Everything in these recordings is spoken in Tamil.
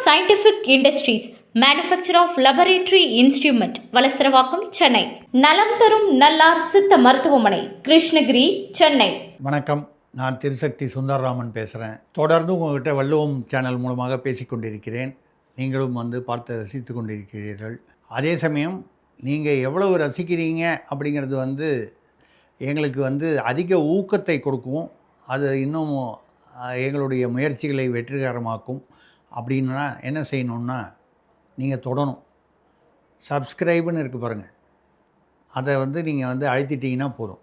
Scientific Industries, Manufacturer of Laboratory Instrument, Valasaravakkam, Chennai. நலம் தரும் நல்லார் சித்த மருத்துவமனை, கிருஷ்ணகிரி, சென்னை. வணக்கம், நான் திருசக்தி சுந்தரராமன் பேசுகிறேன். தொடர்ந்து உங்கள்கிட்ட வள்ளுவம் சேனல் மூலமாக பேசிக்கொண்டிருக்கிறேன். நீங்களும் பார்த்து ரசித்து கொண்டிருக்கிறீர்கள். அதே சமயம் நீங்கள் எவ்வளவு ரசிக்கிறீங்க அப்படிங்கிறது எங்களுக்கு அதிக ஊக்கத்தை கொடுக்கும். அது இன்னும் எங்களுடைய முயற்சிகளை வெற்றிகரமாக்கும். அப்படின்னா என்ன செய்யணுன்னா, நீங்கள் தொடணும். சப்ஸ்கிரைபுன்னு இருக்குது பாருங்கள், அதை நீங்கள் அழுத்திட்டிங்கன்னா போதும்.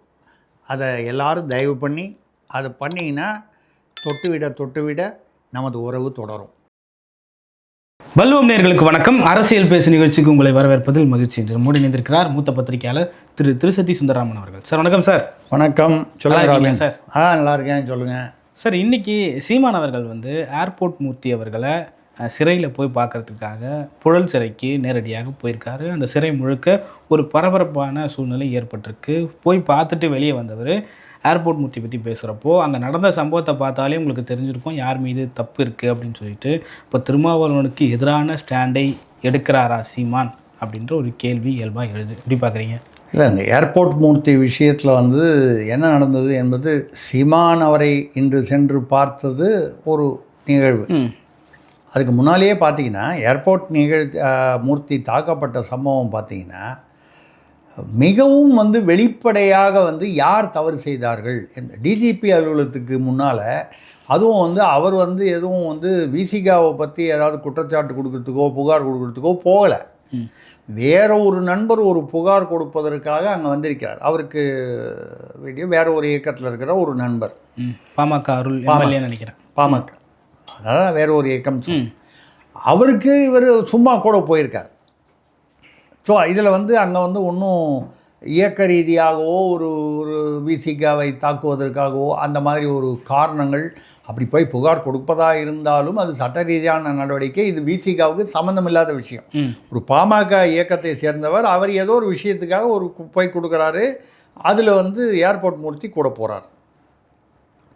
அதை எல்லோரும் தயவு பண்ணி அதை பண்ணிங்கன்னா தொட்டு விட நமது உறவு தொடரும். வள்ளுவம் நேயர்களுக்கு வணக்கம். அரசியல் பேசு நிகழ்ச்சிக்கு உங்களை வரவேற்பதில் மகிழ்ச்சி. என்று மூடி நின்றிருக்கிறார் மூத்த பத்திரிகையாளர் திரு திருசக்தி சுந்தரராமன் அவர்கள். சார் வணக்கம். சார் வணக்கம். சொல்லுங்கள் சார். நல்லா இருக்கேன், சொல்லுங்கள் சார். இன்றைக்கி சீமான் அவர்கள் ஏர்போர்ட் மூர்த்தி அவர்களை சிறையில் போய் பார்க்குறதுக்காக புழல் சிறைக்கு நேரடியாக போயிருக்காரு. அந்த சிறை முழுக்க ஒரு பரபரப்பான சூழ்நிலை ஏற்பட்டிருக்கு. போய் பார்த்துட்டு வெளியே வந்தவர் ஏர்போர்ட் மூர்த்தி பற்றி பேசுகிறப்போ அங்கே நடந்த சம்பவத்தை பார்த்தாலே உங்களுக்கு தெரிஞ்சிருக்கும் யார் மீது தப்பு இருக்குது அப்படின்னு சொல்லிட்டு. இப்போ திருமாவளவனுக்கு எதிரான ஸ்டாண்டை எடுக்கிறாரா சீமான் அப்படின்ற ஒரு கேள்வி இயல்பாக எழுது. எப்படி பார்க்குறீங்க? இல்லை, இந்த ஏர்போர்ட் மூர்த்தி விஷயத்தில் என்ன நடந்தது என்பது, சீமான் அவரை இன்று சென்று பார்த்தது ஒரு நிகழ்வு. அதுக்கு முன்னாலேயே பார்த்தீங்கன்னா ஏர்போர்ட் மூர்த்தி தாக்கப்பட்ட சம்பவம் பார்த்தீங்கன்னா மிகவும் வெளிப்படையாக யார் தவறு செய்தார்கள் டிஜிபி அலுவலகத்துக்கு முன்னால், அதுவும் அவர் எதுவும் விசிகாவை பற்றி ஏதாவது குற்றச்சாட்டு கொடுக்கறதுக்கோ புகார் கொடுக்கறதுக்கோ போகலை. வேற ஒரு நண்பர் ஒரு புகார் கொடுப்பதற்காக அங்கே வந்திருக்கிறார். அவருக்கு வேற ஒரு இயக்கத்தில் இருக்கிற ஒரு நண்பர், பாமக அருள் நினைக்கிறேன், பாமக, அதான் வேற ஒரு இயக்கம். அவருக்கு இவர் சும்மா கூட போயிருக்கார். ஸோ இதில் அங்கே ஒன்றும் இயக்க ரீதியாகவோ ஒரு விசிகாவை தாக்குவதற்காகவோ அந்த மாதிரி ஒரு காரணங்கள் அப்படி போய் புகார் கொடுப்பதாக இருந்தாலும் அது சட்ட ரீதியான நடவடிக்கை. இது விசிகாவுக்கு சம்மந்தமில்லாத விஷயம். ஒரு பாமக இயக்கத்தை சேர்ந்தவர், அவர் ஏதோ ஒரு விஷயத்துக்காக போய் கொடுக்குறாரு. அதில் ஏர்போர்ட் மூர்த்தி கூட போகிறார்.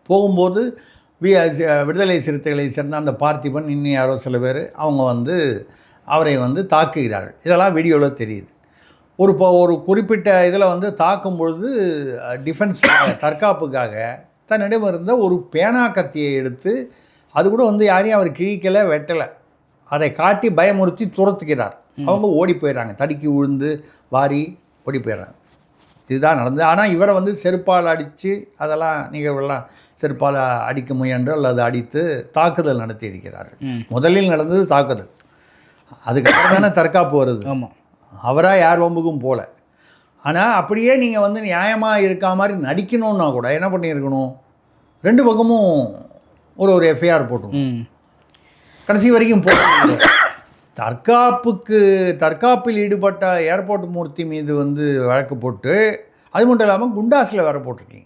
போகும்போது விடுதலை சிறுத்தைகளை சேர்ந்த அந்த பார்த்திபன், இன்னும் யாரோ சில பேர், அவங்க அவரை தாக்குகிறார்கள். இதெல்லாம் வீடியோவில் தெரியுது. ஒரு குறிப்பிட்ட இதில் தாக்கும் பொழுது டிஃபென்ஸ் தற்காப்புக்காக தன்னிடம் இருந்த ஒரு பேனா கத்தியை எடுத்து, அது கூட யாரையும் அவர் கிழிக்கலை, வெட்டலை, அதை காட்டி பயமுறுத்தி துரத்துக்கிறார். அவங்க ஓடி போயிடறாங்க, தடுக்கி விழுந்து வாரி ஓடி போயிடறாங்க. இதுதான் நடந்தது. ஆனால் இவரை செருப்பால் அடித்து அதெல்லாம் நிகழ்வுலாம் செருப்பால் அடிக்க முயன்று அல்லது அடித்து தாக்குதல் நடத்தி இருக்கிறார்கள். முதலில் நடந்தது தாக்குதல், அதுக்கப்புறம் தானே தற்காப்பு வருது. ஆமாம், அவராக யார் வம்புக்கும் போகல. ஆனால் அப்படியே நீங்கள் நியாயமாக இருக்கா மாதிரி நடிக்கணுன்னா கூட என்ன பண்ணியிருக்கணும், ரெண்டு பக்கமும் ஒரு எஃப்ஐஆர் போட்டணும். கடைசி வரைக்கும் போகணும். தற்காப்பில் ஈடுபட்ட ஏர்போர்ட் மூர்த்தி மீது வழக்கு போட்டு, அது மட்டும் இல்லாமல் குண்டாஸில் வேறு போட்டிருக்கீங்க.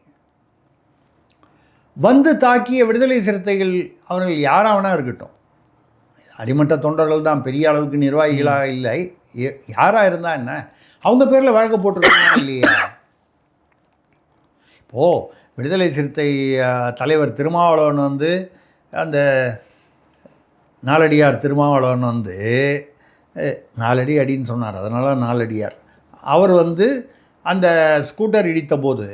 தாக்கிய விடுதலை சிறுத்தைகள் அவர்கள் யாராவனா இருக்கட்டும், அடிமட்ட தொண்டர்கள் தான், பெரிய அளவுக்கு நிர்வாகிகளாக இல்லை, யாராக இருந்தால் என்ன, அவங்க பேரில் வழக்கு போட்டிருக்காங்க இல்லையா? இப்போது விடுதலை சிறுத்தை தலைவர் திருமாவளவன் அந்த நாலடியார் திருமாவளவன் நாலடி அடின்னு சொன்னார், அதனால் நாலடியார். அவர் அந்த ஸ்கூட்டர் இடித்த போது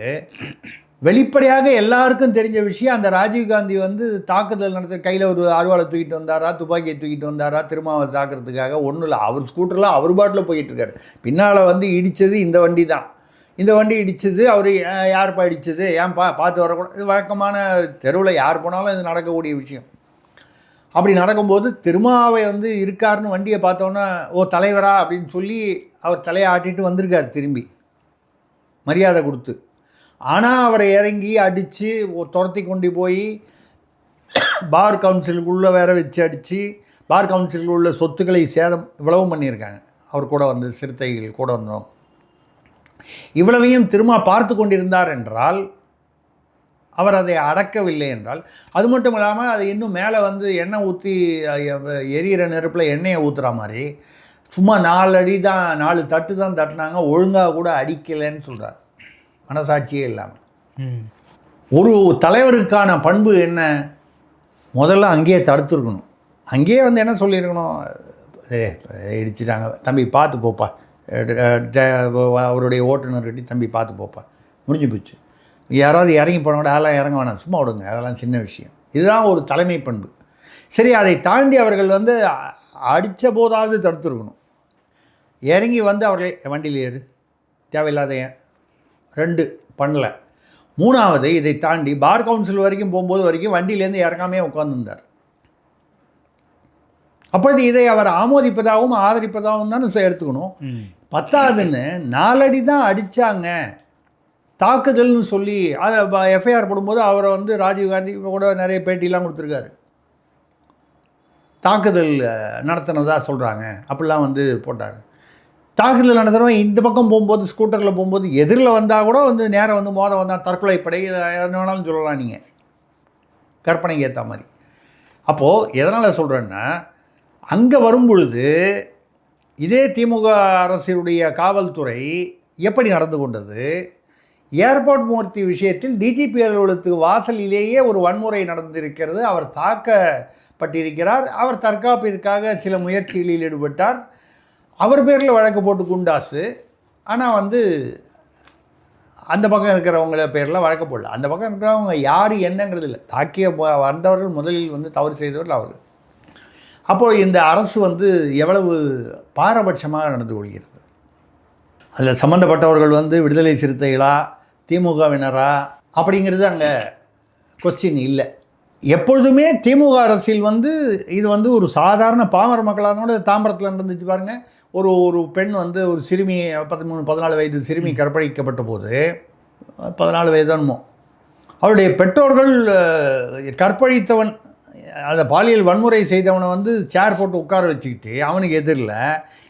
வெளிப்படையாக எல்லாருக்கும் தெரிஞ்ச விஷயம், அந்த ராஜீவ்காந்தி தாக்குதல் நடத்த கையில் ஒரு அருவாளை தூக்கிட்டு வந்தாரா, துப்பாக்கியை தூக்கிட்டு வந்தாரா திருமாவை தாக்குறதுக்காக? ஒன்றும் இல்லை, அவர் ஸ்கூட்டரில் அவர் பாட்டில் போயிட்டுருக்காரு. பின்னால் இடித்தது இந்த வண்டி தான். இந்த வண்டி இடித்தது அவர் யார்ப்பா இடித்தது, ஏன்பா பார்த்து வரக்கூடாது, இது வழக்கமான தெருவில் யார் போனாலும் இது நடக்கக்கூடிய விஷயம். அப்படி நடக்கும்போது திருமாவை இருக்காருன்னு வண்டியை பார்த்தோன்னா, ஓ தலைவரா அப்படின்னு சொல்லி அவர் தலையை ஆட்டிட்டு வந்திருக்கார் திரும்பி மரியாதை கொடுத்து. ஆனால் அவரை இறங்கி அடித்து துரத்தி கொண்டு போய் பார் கவுன்சிலுக்குள்ளே வேற வச்சு அடித்து, பார் கவுன்சிலுக்கு உள்ள சொத்துக்களை சேதம் இவ்வளவும் பண்ணியிருக்காங்க. அவர் கூட சிறுத்தைகள் கூட வந்தோம். இவ்வளவையும் திரும்ப பார்த்து கொண்டிருந்தார் என்றால், அவர் அதை அடக்கவில்லை என்றால், அது மட்டும் இல்லாமல் அதை இன்னும் மேலே எண்ணெய் ஊற்றி எரியிற நெருப்பில் எண்ணெயை ஊற்றுற மாதிரி சும்மா 4 அடி தான், 4 தட்டு தான் தட்டினாங்க, ஒழுங்காக கூட அடிக்கலைன்னு சொல்கிறார். மனசாட்சியே இல்லாமல். ஒரு தலைவருக்கான பண்பு என்ன? முதல்ல அங்கேயே தடுத்துருக்கணும். அங்கேயே வந்து என்ன சொல்லியிருக்கணும், இடிச்சிட்டாங்க தம்பி பார்த்து போப்பா, அவருடைய ஓட்டுநர்கிட்ட தம்பி பார்த்து போப்பா, முடிஞ்சு போச்சு. யாராவது இறங்கி போன கூட அதெல்லாம் இறங்க வேணாம், சும்மா விடுங்க, அதெல்லாம் சின்ன விஷயம். இதுதான் ஒரு தலைமை பண்பு. சரி, அதை தாண்டி அவர்கள் வந்து அடித்த போதாவது தடுத்துருக்கணும். இறங்கி வந்து அவர்களே வண்டியில் ஏறு, தேவையில்லாத 2 பண்ணல. 3வது இதை தாண்டி பார் கவுன்சில் வரைக்கும் போகும்போது வரைக்கும் வண்டியிலேருந்து இறங்காமே உட்காந்துருந்தார். அப்பொழுது இதை அவர் ஆமோதிப்பதாகவும் ஆதரிப்பதாகவும் தானே எடுத்துக்கணும். 10வதுன்னு 4 அடி தான் அடித்தாங்க தாக்குதல்னு சொல்லி அதை எஃப்ஐஆர் போடும்போது அவரை வந்து ராஜீவ்காந்தி கூட நிறைய பேட்டிலாம் கொடுத்துருக்காரு. தாக்குதல் நடத்தினதா சொல்கிறாங்க அப்படிலாம் வந்து போட்டார். தாக்குதல் நடத்துகிறவன் இந்த பக்கம் போகும்போது ஸ்கூட்டரில் போகும்போது எதிரில் வந்தால் கூட வந்து நேரம் வந்து வந்தால் தற்கொலைப்படை என்ன வேணாலும் சொல்லலாம் நீங்கள், கற்பனைக்கு ஏற்ற மாதிரி. அப்போது எதனால் சொல்கிறேன்னா, அங்கே வரும் பொழுது இதே திமுக அரசுடைய காவல்துறை எப்படி நடந்து கொண்டது, ஏர்போர்ட் மூர்த்தி விஷயத்தில் டிஜிபி அலுவலகத்துக்கு வாசலிலேயே ஒரு வன்முறை நடந்திருக்கிறது. அவர் தாக்கப்பட்டிருக்கிறார். அவர் தற்காப்பிற்காக சில முயற்சிகளில் ஈடுபட்டார். அவர் பேரில் வழக்கு போட்டு குண்டாசு. ஆனால் வந்து அந்த பக்கம் இருக்கிறவங்கள பேரில் வழக்கு போடல. அந்த பக்கம் இருக்கிறவங்க யார் என்னங்கிறது இல்லை. தாக்கிய வந்தவர்கள் முதலில் வந்து தவறு செய்தவர்கள் அவர்கள். அப்போது இந்த அரசு வந்து எவ்வளவு பாரபட்சமாக நடந்து கொள்கிறது. அதில் சம்மந்தப்பட்டவர்கள் வந்து விடுதலை சிறுத்தைகளா திமுகவினரா அப்படிங்கிறது அங்கே கொஸ்டின் இல்லை. எப்பொழுதுமே திமுக அரசில் வந்து இது வந்து ஒரு சாதாரண பாமர மக்களானோட தாம்பரத்தில் நடந்துச்சு பாருங்கள். ஒரு பெண் வந்து ஒரு சிறுமி 13-14 வயது சிறுமி கற்பழிக்கப்பட்ட போது 14 வயதானுமோ அவருடைய பெற்றோர்கள் கற்பழித்தவன் அந்த பாலியல் வன்முறை செய்தவனை வந்து சேர் போட்டு உட்கார வச்சுக்கிட்டு அவனுக்கு எதிரில்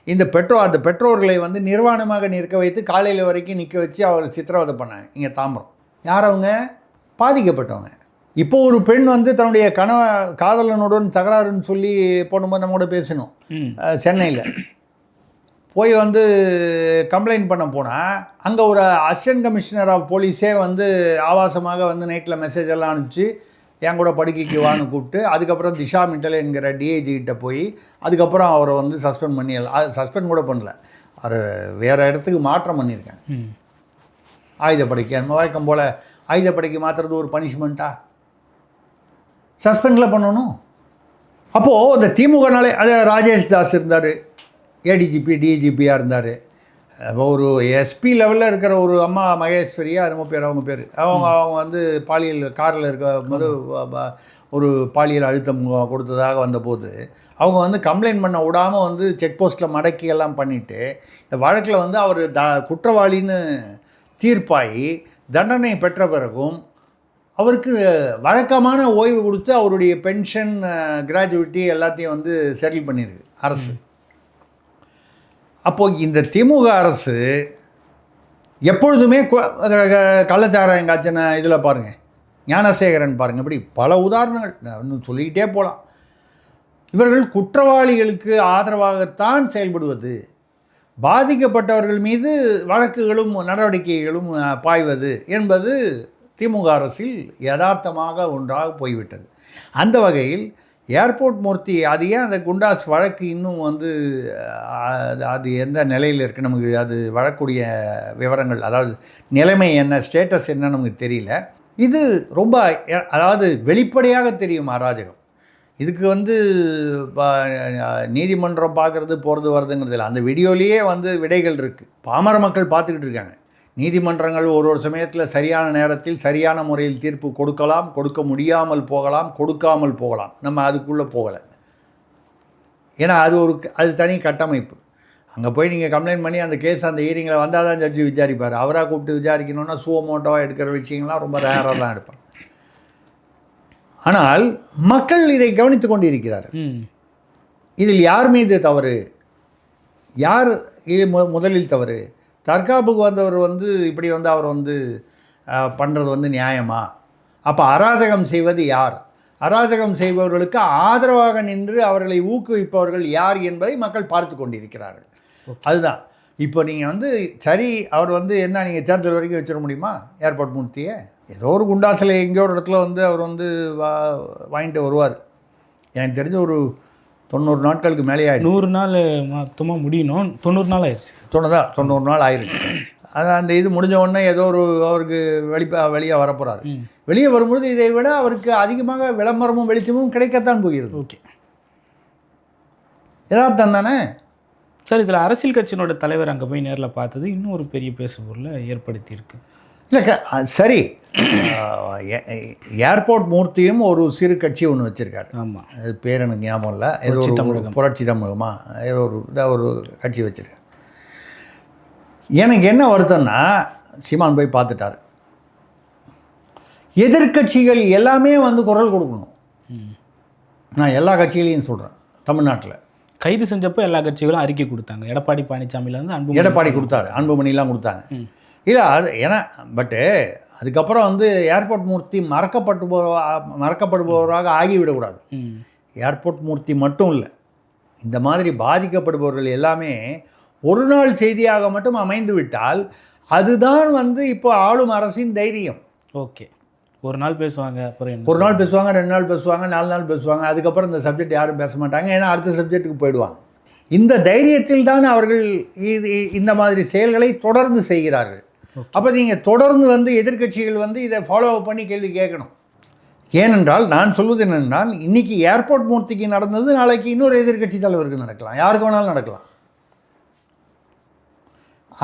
இந்த அந்த பெற்றோர்களை வந்து நிர்வாணமாக நிற்க வைத்து காலையில் வரைக்கும் நிற்க வச்சு அவர் சித்திரவதை பண்ணாங்க. இங்கே தாம்பரம் யார் அவங்க பாதிக்கப்பட்டவங்க. இப்போ ஒரு பெண் வந்து தன்னுடைய காதலனுடன் தகராறுன்னு சொல்லி போடும்போது நம்ம கூட பேசணும். சென்னையில் போய் வந்து கம்ப்ளைண்ட் பண்ண போனால் அங்கே ஒரு அசிஸ்டன்ட் கமிஷனர் ஆஃப் போலீஸே வந்து ஆபாசமாக வந்து நைட்டில் மெசேஜ் எல்லாம் அனுப்பிச்சு என் கூட படுக்கைக்கு வான்னு கூப்பிட்டு அதுக்கப்புறம் திஷா மிட்டல் என்கிற டிஐஜிகிட்ட போய் அதுக்கப்புறம் அவரை வந்து சஸ்பெண்ட் பண்ணி சஸ்பெண்ட் கூட பண்ணல, அவர் வேறு இடத்துக்கு மாற்றம் பண்ணியிருக்காங்க. ஆயுதப்படைக்கு நம்ம வழக்கம் போல் ஆயுதப்படைக்கு மாற்றுறது ஒரு பனிஷ்மெண்ட்டா? சஸ்பெண்டில் பண்ணணும். அப்போது இந்த திமுகனாலே அது ராஜேஷ் தாஸ் இருந்தார், ஏடிஜிபி டிஜிபியாக இருந்தார். ஒரு எஸ்பி லெவலில் இருக்கிற ஒரு அம்மா மகேஸ்வரியா அது பேர் அவங்க பேர் அவங்க வந்து பாலியல் காரில் இருக்கும்போது ஒரு பாலியல் அழுத்தம் கொடுத்ததாக வந்தபோது அவங்க வந்து கம்ப்ளைண்ட் பண்ண விடாமல் வந்து செக் போஸ்ட்டில் மடக்கி எல்லாம் பண்ணிவிட்டு இந்த வழக்கில் வந்து அவர் குற்றவாளின்னு தீர்ப்பாகி தண்டனை பெற்ற பிறகும் அவருக்கு வழக்கமான ஓய்வு கொடுத்து அவருடைய பென்ஷன் கிராஜுவிட்டி எல்லாத்தையும் வந்து செட்டில் பண்ணியிருக்கு அரசு. அப்போது இந்த திமுக அரசு எப்பொழுதுமே கள்ளச்சாராயம் காய்ச்சின இதில் பாருங்கள், ஞானசேகரன் பாருங்கள், இப்படி பல உதாரணங்கள் இன்னும் சொல்லிக்கிட்டே போகலாம். இவர்கள் குற்றவாளிகளுக்கு ஆதரவாகத்தான் செயல்படுவது, பாதிக்கப்பட்டவர்கள் மீது வழக்குகளும் நடவடிக்கைகளும் பாய்வது என்பது திமுக அரசில் யதார்த்தமாக ஒன்றாக போய்விட்டது. அந்த வகையில் ஏர்போர்ட் மூர்த்தி அது ஏன் அந்த குண்டாஸ் வழக்கு இன்னும் வந்து அது எந்த நிலையில் இருக்குது நமக்கு அது வரக்கூடிய விவரங்கள், அதாவது நிலைமை என்ன, ஸ்டேட்டஸ் என்ன நமக்கு தெரியல. இது ரொம்ப அதாவது வெளிப்படையாக தெரியும் அராஜகம். இதுக்கு வந்து நீதிமன்றம் பார்க்குறது போகிறது வருதுங்கிறது இல்லை, அந்த வீடியோலேயே வந்து விடைகள் இருக்குது. பாமர மக்கள் பார்த்துக்கிட்டு இருக்காங்க. நீதிமன்றங்கள் ஒரு சமயத்தில் சரியான நேரத்தில் சரியான முறையில் தீர்ப்பு கொடுக்கலாம், கொடுக்க முடியாமல் போகலாம், கொடுக்காமல் போகலாம். நம்ம அதுக்குள்ளே போகலை. ஏன்னா அது தனி கட்டமைப்பு. அங்கே போய் நீங்கள் கம்ப்ளைண்ட் பண்ணி அந்த கேஸ் அந்த ஹியரிங்கில் வந்தால் தான் ஜட்ஜி விசாரிப்பார். அவராக கூப்பிட்டு விசாரிக்கணுன்னா சுவமோட்டோவாக எடுக்கிற விஷயங்கள்லாம் ரொம்ப ரேராக தான் எடுப்பாங்க. ஆனால் மக்கள் இதை கவனித்து கொண்டு இருக்கிறார்கள். இதில் யார் மீது தவறு, யார் முதலில் தவறு? தற்காப்புக்கு வந்தவர் வந்து இப்படி வந்து அவர் வந்து பண்ணுறது வந்து நியாயமா? அப்போ அராஜகம் செய்வது யார்? அராஜகம் செய்பவர்களுக்கு ஆதரவாக நின்று அவர்களை ஊக்குவிப்பவர்கள் யார் என்பதை மக்கள் பார்த்து கொண்டிருக்கிறார்கள். அதுதான் இப்போ நீங்கள் வந்து சரி, அவர் வந்து என்ன நீங்கள் தேர்தல் வரைக்கும் வச்சிட முடியுமா ஏர்போர்ட் மூர்த்தியை? ஏதோ ஒரு குண்டாசில் எங்கேயோ ஒரு இடத்துல வந்து அவர் வந்து வாங்கிட்டு வருவார். எனக்கு தெரிஞ்ச ஒரு 90 நாட்களுக்கு மேலே ஆயிடுச்சு. 100 நாள் மொத்தமாக முடியணும், 90 நாள் ஆயிடுச்சு. 90 நாள் ஆயிடுச்சு. அது அந்த இது முடிஞ்ச உடனே ஏதோ ஒரு அவருக்கு வெளியே வரப்போகிறாரு. வெளியே வரும்பொழுது இதை விட அவருக்கு அதிகமாக விளம்பரமும் வெளிச்சமும் கிடைக்கத்தான் போகிறது. ஓகே, யதார்த்தம் தானே சார். இதில் அரசியல் கட்சியினோட தலைவர் அங்கே போய் நேரில் பார்த்தது இன்னும் ஒரு பெரிய பேசுபொருளை ஏற்படுத்தியிருக்கு. இல்லை சரி, ஏர்போர்ட் மூர்த்தியும் ஒரு சிறு கட்சி ஒன்று வச்சுருக்காரு. ஆமாம், அது பேர் எனக்கு ஞாபகம் இல்லை. ஏதோ ஒரு புரட்சி தமிழகமா ஏதோ ஒரு கட்சி வச்சுருக்காரு. எனக்கு என்ன வருத்தம்னா, சீமான் போய் பார்த்துட்டார். எதிர்கட்சிகள் எல்லாமே வந்து குரல் கொடுக்கணும். நான் எல்லா கட்சிகளையும் சொல்கிறேன். தமிழ்நாட்டில் கைது செஞ்சப்போ எல்லா கட்சிகளும் அறிக்கை கொடுத்தாங்க. எடப்பாடி பழனிசாமியிலேருந்து எடப்பாடி கொடுத்தாரு, அன்புமணிலாம் கொடுத்தாங்க. இல்லை அது ஏன்னா பட்டு அதுக்கப்புறம் வந்து ஏர்போர்ட் மூர்த்தி மறக்கப்படுபவராக ஆகிவிடக்கூடாது. ஏர்போர்ட் மூர்த்தி மட்டும் இல்லை, இந்த மாதிரி பாதிக்கப்படுபவர்கள் எல்லாமே ஒரு நாள் செய்தியாக மட்டும் அமைந்து விட்டால் அதுதான் வந்து இப்போ ஆளும் அரசின் தைரியம். ஓகே, ஒரு நாள் பேசுவாங்க, அப்புறம் ஒரு நாள் பேசுவாங்க, 2 நாள் பேசுவாங்க, 4 நாள் பேசுவாங்க, அதுக்கப்புறம் இந்த சப்ஜெக்ட் யாரும் பேச மாட்டாங்க. ஏன்னா அடுத்த சப்ஜெக்ட்டுக்கு போயிடுவாங்க. இந்த தைரியத்தில் தான் அவர்கள் இந்த மாதிரி செயல்களை தொடர்ந்து செய்கிறார்கள். அப்போ நீங்கள் தொடர்ந்து வந்து எதிர்க்கட்சிகள் வந்து இதை ஃபாலோ பண்ணி கேள்வி கேட்கணும். ஏனென்றால் நான் சொல்வது என்னென்றால், இன்றைக்கி ஏர்போர்ட் மூர்த்திக்கு நடந்தது நாளைக்கு இன்னொரு எதிர்க்கட்சி தலைவருக்கு நடக்கலாம், யாருக்கு வேணாலும் நடக்கலாம்.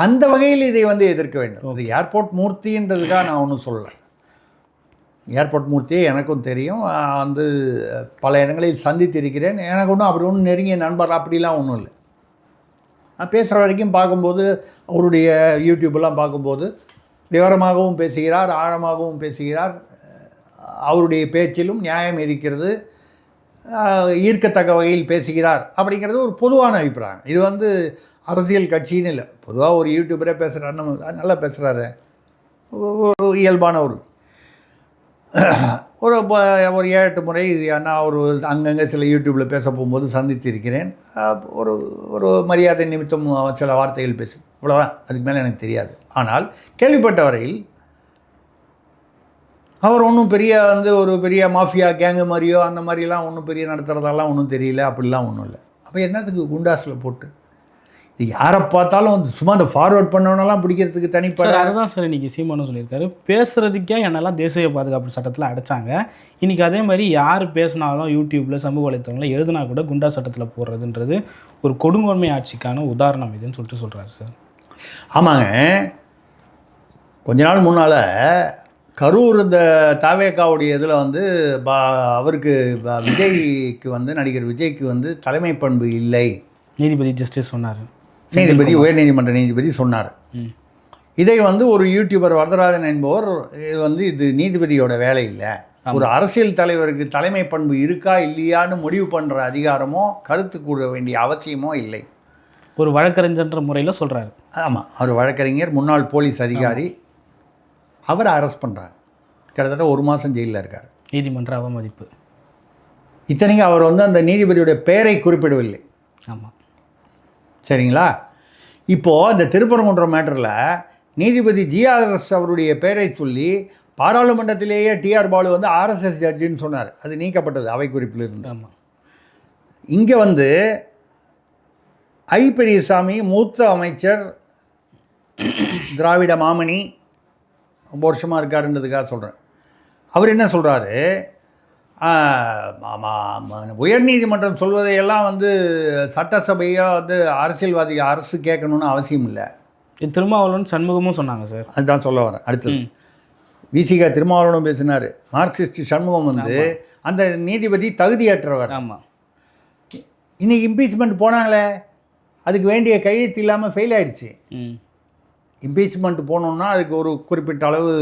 அந்த வகையில் இதை வந்து எதிர்க்க வேண்டும். அது ஏர்போர்ட் மூர்த்தின்றதுக்காக நான் ஒன்றும் சொல்லலை. ஏர்போர்ட் மூர்த்தியை எனக்கும் தெரியும், வந்து பல இடங்களில் சந்தித்திருக்கிறேன். எனக்கு ஒன்றும் அப்படி ஒன்றும் நெருங்கிய நண்பர் அப்படிலாம் ஒன்றும் இல்லை. நான் பேசுகிற வரைக்கும் பார்க்கும்போது அவருடைய யூடியூப்லாம் பார்க்கும்போது விவரமாகவும் பேசுகிறார், ஆழமாகவும் பேசுகிறார். அவருடைய பேச்சிலும் நியாயம் இருக்கிறது, ஈர்க்கத்தக்க வகையில் பேசுகிறார் அப்படிங்கிறது ஒரு பொதுவான அபிப்பிராயம். இது வந்து அரசியல் கட்சின்னு இல்லை, பொதுவாக ஒரு யூடியூபரே பேசுகிறாருன்னு நல்லா பேசுகிறாரு. ஒரு இயல்பான ஒரு 7-8 முறை நான் ஒரு அங்கங்கே சில யூடியூப்பில் பேச போகும்போது சந்தித்திருக்கிறேன். ஒரு மரியாதை நிமித்தம் சில வார்த்தைகள் பேசு, அவ்வளோதான். அதுக்கு மேலே எனக்கு தெரியாது. ஆனால் கேள்விப்பட்ட வரையில் அவர் ஒன்றும் பெரிய வந்து ஒரு பெரிய மாஃபியா கேங்கு மாதிரியோ அந்த மாதிரிலாம் ஒன்றும் பெரிய நடத்துகிறதெல்லாம் ஒன்றும் தெரியல, அப்படிலாம் ஒன்றும் இல்லை. அப்போ என்னத்துக்கு குண்டாஸில் போட்டு இது யாரை பார்த்தாலும் வந்து சும்மா அந்த ஃபார்வர்ட் பண்ணவனெல்லாம் பிடிக்கிறதுக்கு தனிப்பட. அதுதான் சார் இன்றைக்கி சீமானும் சொல்லியிருக்காரு, பேசுகிறதுக்கே என்னெல்லாம் தேசிய பாதுகாப்பு சட்டத்தில் அடைச்சாங்க. இன்றைக்கி அதே மாதிரி யார் பேசினாலும் யூடியூப்பில் சமூக வலைத்தளங்களில் எழுதுனா கூட குண்டா சட்டத்தில் போடுறதுன்றது ஒரு கொடுங்கோன்மை ஆட்சிக்கான உதாரணம் இதுன்னு சொல்கிறாரு சார். ஆமாங்க, கொஞ்ச நாள் முன்னால் கரூர் இந்த தாவேக்காவுடைய இதில் வந்து அவருக்கு விஜய்க்கு வந்து நடிகர் விஜய்க்கு வந்து தலைமை பண்பு இல்லை, நீதிபதி ஜஸ்டிஸ் சொன்னார். நீதிபதி உயர்நீதிமன்ற நீதிபதி சொன்னார். இதை வந்து ஒரு யூடியூபர் வரதராஜன் என்பவர் இது நீதிபதியோட வேலை இல்லை, ஒரு அரசியல் தலைவருக்கு தலைமை பண்பு இருக்கா இல்லையான்னு முடிவு பண்ணுற அதிகாரமோ கருத்து கூற வேண்டிய அவசியமோ இல்லை, ஒரு வழக்கறிஞர்ன்ற முறையில் சொல்கிறாரு. ஆமாம், அவர் வழக்கறிஞர், முன்னாள் போலீஸ் அதிகாரி. அவரை அரெஸ்ட் பண்ணுறாங்க, கிட்டத்தட்ட 1 மாதம் ஜெயிலில் இருக்கார். நீதிமன்ற அவமதிப்பு. இத்தனைக்கும் அவர் வந்து அந்த நீதிபதியுடைய பெயரை குறிப்பிடவில்லை. ஆமாம், சரிங்களா. இப்போது இந்த திருப்பரங்குன்றம் மேட்டரில் நீதிபதி ஜிஆர்எஸ் அவருடைய பெயரை சொல்லி பாராளுமன்றத்திலேயே டிஆர் பாலு வந்து ஆர்எஸ்எஸ் ஜட்ஜின்னு சொன்னார். அது நீக்கப்பட்டது அவை குறிப்பில் இருந்து. ஆமாம், இங்கே வந்து ஐ பெரியசாமி மூத்த அமைச்சர், திராவிட மாமணி, ரொம்ப வருஷமாக இருக்காருன்றதுக்காக சொல்கிறேன். அவர் என்ன சொல்கிறாரு, உயர்நீதிமன்றம் சொல்வதையெல்லாம் வந்து சட்டசபையாக வந்து அரசியல்வாதிகள் அரசு கேட்கணுன்னு அவசியம் இல்லை. திருமாவளவன் சண்முகமும் சொன்னாங்க சார். அதுதான் சொல்ல வரேன். அடுத்தது விசிகா திருமாவளவனும் பேசினார். மார்க்சிஸ்ட் சண்முகம் வந்து அந்த நீதிபதி தகுதியற்றவர். ஆமாம், இன்றைக்கி இம்பீச்மெண்ட் போனாங்களே, அதுக்கு வேண்டிய கையெழுத்து இல்லாமல் ஃபெயில் ஆகிடுச்சு. இம்பீச்மெண்ட் போனோம்னா அதுக்கு ஒரு குறிப்பிட்ட அளவு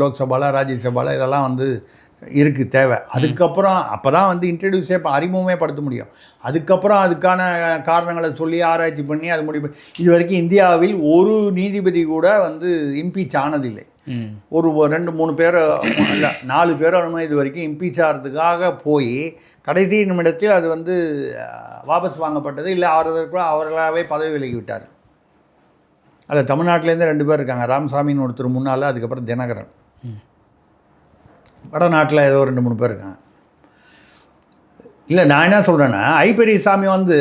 லோக்சபாவில் ராஜ்யசபாவில் இதெல்லாம் வந்து இருக்குது தேவை. அதுக்கப்புறம் அப்போ தான் வந்து இன்ட்ரடியூஸே அறிமுகமே படுத்த முடியும். அதுக்கப்புறம் அதுக்கான காரணங்களை சொல்லி ஆராய்ச்சி பண்ணி அது முடிவு. இது வரைக்கும் இந்தியாவில் ஒரு நீதிபதி கூட வந்து இம்பீச் ஆனதில்லை. ஒரு 2-3 பேர் இல்லை 4 பேர் இது வரைக்கும் இம்பீச் ஆகிறதுக்காக போய் கடைசி நிமிடத்தில் அது வந்து வாபஸ் வாங்கப்பட்டது. இல்லை அவர்களாகவே பதவி விலகி விட்டார். அதில் தமிழ்நாட்டிலேருந்து 2 பேர் இருக்காங்க, ராமசாமின்னு ஒருத்தர் முன்னால், அதுக்கப்புறம் தினகரன். வடநாட்டில் ஏதோ 2-3 பேர் இருக்காங்க. இல்லை, நான் என்ன சொல்கிறேன்னா, பெரியசாமி வந்து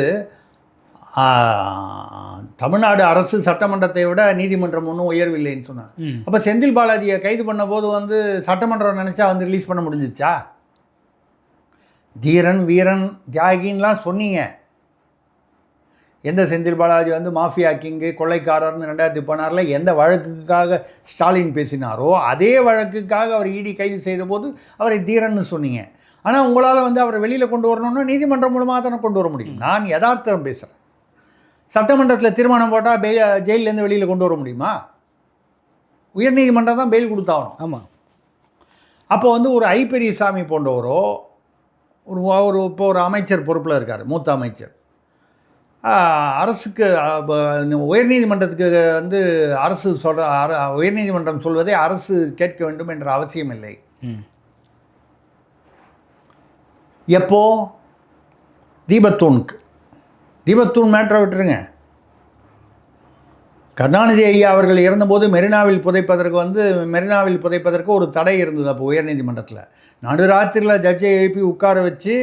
தமிழ்நாடு அரசு சட்டமன்றத்தை விட நீதிமன்றம் ஒன்றும் உயர்வில்லைன்னு சொன்னான். அப்போ செந்தில் பாலாஜியை கைது பண்ண போது வந்து சட்டமன்றம் நினச்சா வந்து ரிலீஸ் பண்ண முடிஞ்சிச்சா? தீரன் வீரன் தியாகின்லாம் சொன்னீங்க. எந்த செந்தில் பாலாஜி வந்து மாஃபியா கிங்கு கொள்ளைக்காரர்னு 2016 எந்த வழக்குக்காக ஸ்டாலின் பேசினாரோ அதே வழக்குக்காக அவர் இடி கைது செய்த போது அவரை தீரன்னு சொன்னீங்க. ஆனால் உங்களால் வந்து அவரை வெளியில் கொண்டு வரணும்னா நீதிமன்றம் மூலமாக தானே கொண்டு வர முடியும். நான் யதார்த்தம் பேசுகிறேன். சட்டமன்றத்தில் தீர்மானம் போட்டால் ஜெயிலேருந்து வெளியில் கொண்டு வர முடியுமா? உயர்நீதிமன்றம் தான் பெயில் கொடுத்தாகணும். ஆமாம். அப்போ வந்து ஒரு பெரியசாமி போன்றவரோ இப்போ ஒரு அமைச்சர் பொறுப்பில் இருக்கார், மூத்த அமைச்சர், அரசுக்கு உயர்நீதிமன்றத்துக்கு வந்து அரசு உயர்நீதிமன்றம் சொல்வதை அரசு கேட்க வேண்டும் என்ற அவசியம் இல்லை. எப்போ? தீபத்தூண் மேட்டரை விட்டுருங்க. கருணாநிதி ஐயா அவர்கள் இறந்தபோது மெரினாவில் புதைப்பதற்கு ஒரு தடை இருந்தது. அப்போ உயர்நீதிமன்றத்தில் நடுராத்திரியில் ஜட்ஜை எழுப்பி உட்கார வச்சு,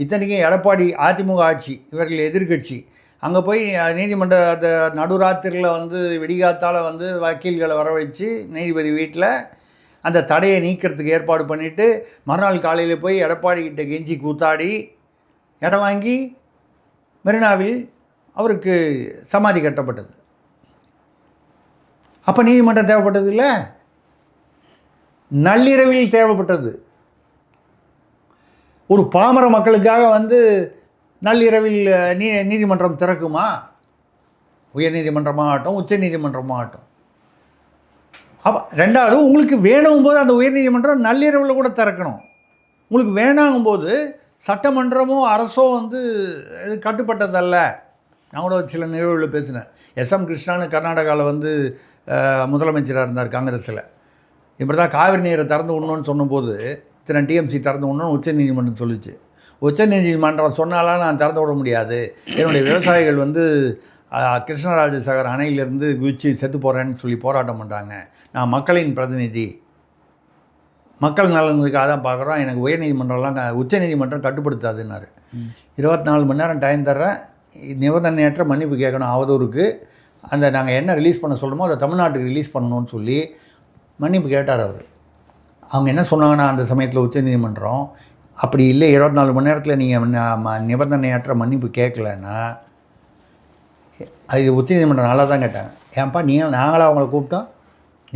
இத்தனைக்கும் எடப்பாடி அதிமுக ஆட்சி, இவர்கள் எதிர்கட்சி, அங்கே போய் அந்த நடுராத்திரியில் வந்து விடிகாத்தால் வந்து வக்கீல்களை வர வச்சு நீதிபதி வீட்டில் அந்த தடையை நீக்கிறதுக்கு ஏற்பாடு பண்ணிவிட்டு மறுநாள் காலையில் போய் எடப்பாடி கிட்ட கெஞ்சி கூத்தாடி இடம் வாங்கி மெரினாவில் அவருக்கு சமாதி கட்டப்பட்டது. அப்போ நீதிமன்றம் தேவைப்பட்டது இல்லை, நள்ளிரவில் தேவைப்பட்டது. ஒரு பாமர மக்களுக்காக வந்து நள்ளிரவில் நீதிமன்றம் திறக்குமா? உயர்நீதிமன்றமாகட்டும் உச்ச நீதிமன்றமாகட்டும். அப்போ ரெண்டாவது, உங்களுக்கு வேணும் போது அந்த உயர்நீதிமன்றம் நள்ளிரவில் கூட திறக்கணும். உங்களுக்கு வேணாங்கும் போது சட்டமன்றமோ அரசோ வந்து இது கட்டுப்பட்டதல்ல. நான் கூட சில நிகழ்வுகளில் பேசினேன். SM கிருஷ்ணான்னு கர்நாடகாவில் வந்து முதலமைச்சராக இருந்தார் காங்கிரஸில். இப்படி தான் காவிரி நீரை திறந்து விடணும்னு சொன்னபோது இத்தனை TMC திறந்து விடணும்னு உச்சநீதிமன்றம் சொல்லிச்சு. உச்சநீதிமன்றம் சொன்னாலாம் நான் திறந்து விட முடியாது, என்னுடைய விவசாயிகள் வந்து கிருஷ்ணராஜசாகர் அணையிலிருந்து குதிச்சு செத்து போகிறேன்னு சொல்லி போராட்டம் பண்ணுறாங்க. நான் மக்களின் பிரதிநிதி, மக்கள் நலனுக்காக தான் பார்க்குறோம், எனக்கு உயர்நீதிமன்றம்லாம் உச்சநீதிமன்றம் கட்டுப்படுத்தாதுன்னாரு. 24 மணி நேரம் டைம் தர்றேன், நிபந்தனையற்ற மன்னிப்பு கேட்கணும் அவதூறுக்கு, அந்த நாங்கள் என்ன ரிலீஸ் பண்ண சொல்கிறோமோ அதை தமிழ்நாட்டுக்கு ரிலீஸ் பண்ணணும்னு சொல்லி மன்னிப்பு கேட்டார் அவர். அவங்க என்ன சொன்னாங்கன்னா அந்த சமயத்தில் உச்சநீதிமன்றம், அப்படி இல்லை 24 மணி நேரத்தில் நீங்கள் நிபந்தனையற்ற மன்னிப்பு கேட்கலன்னா, அது உச்சநீதிமன்றம் நல்லா தான் கேட்டாங்க. ஏன்ப்பா நாங்களாக அவங்கள கூப்பிட்டோம்,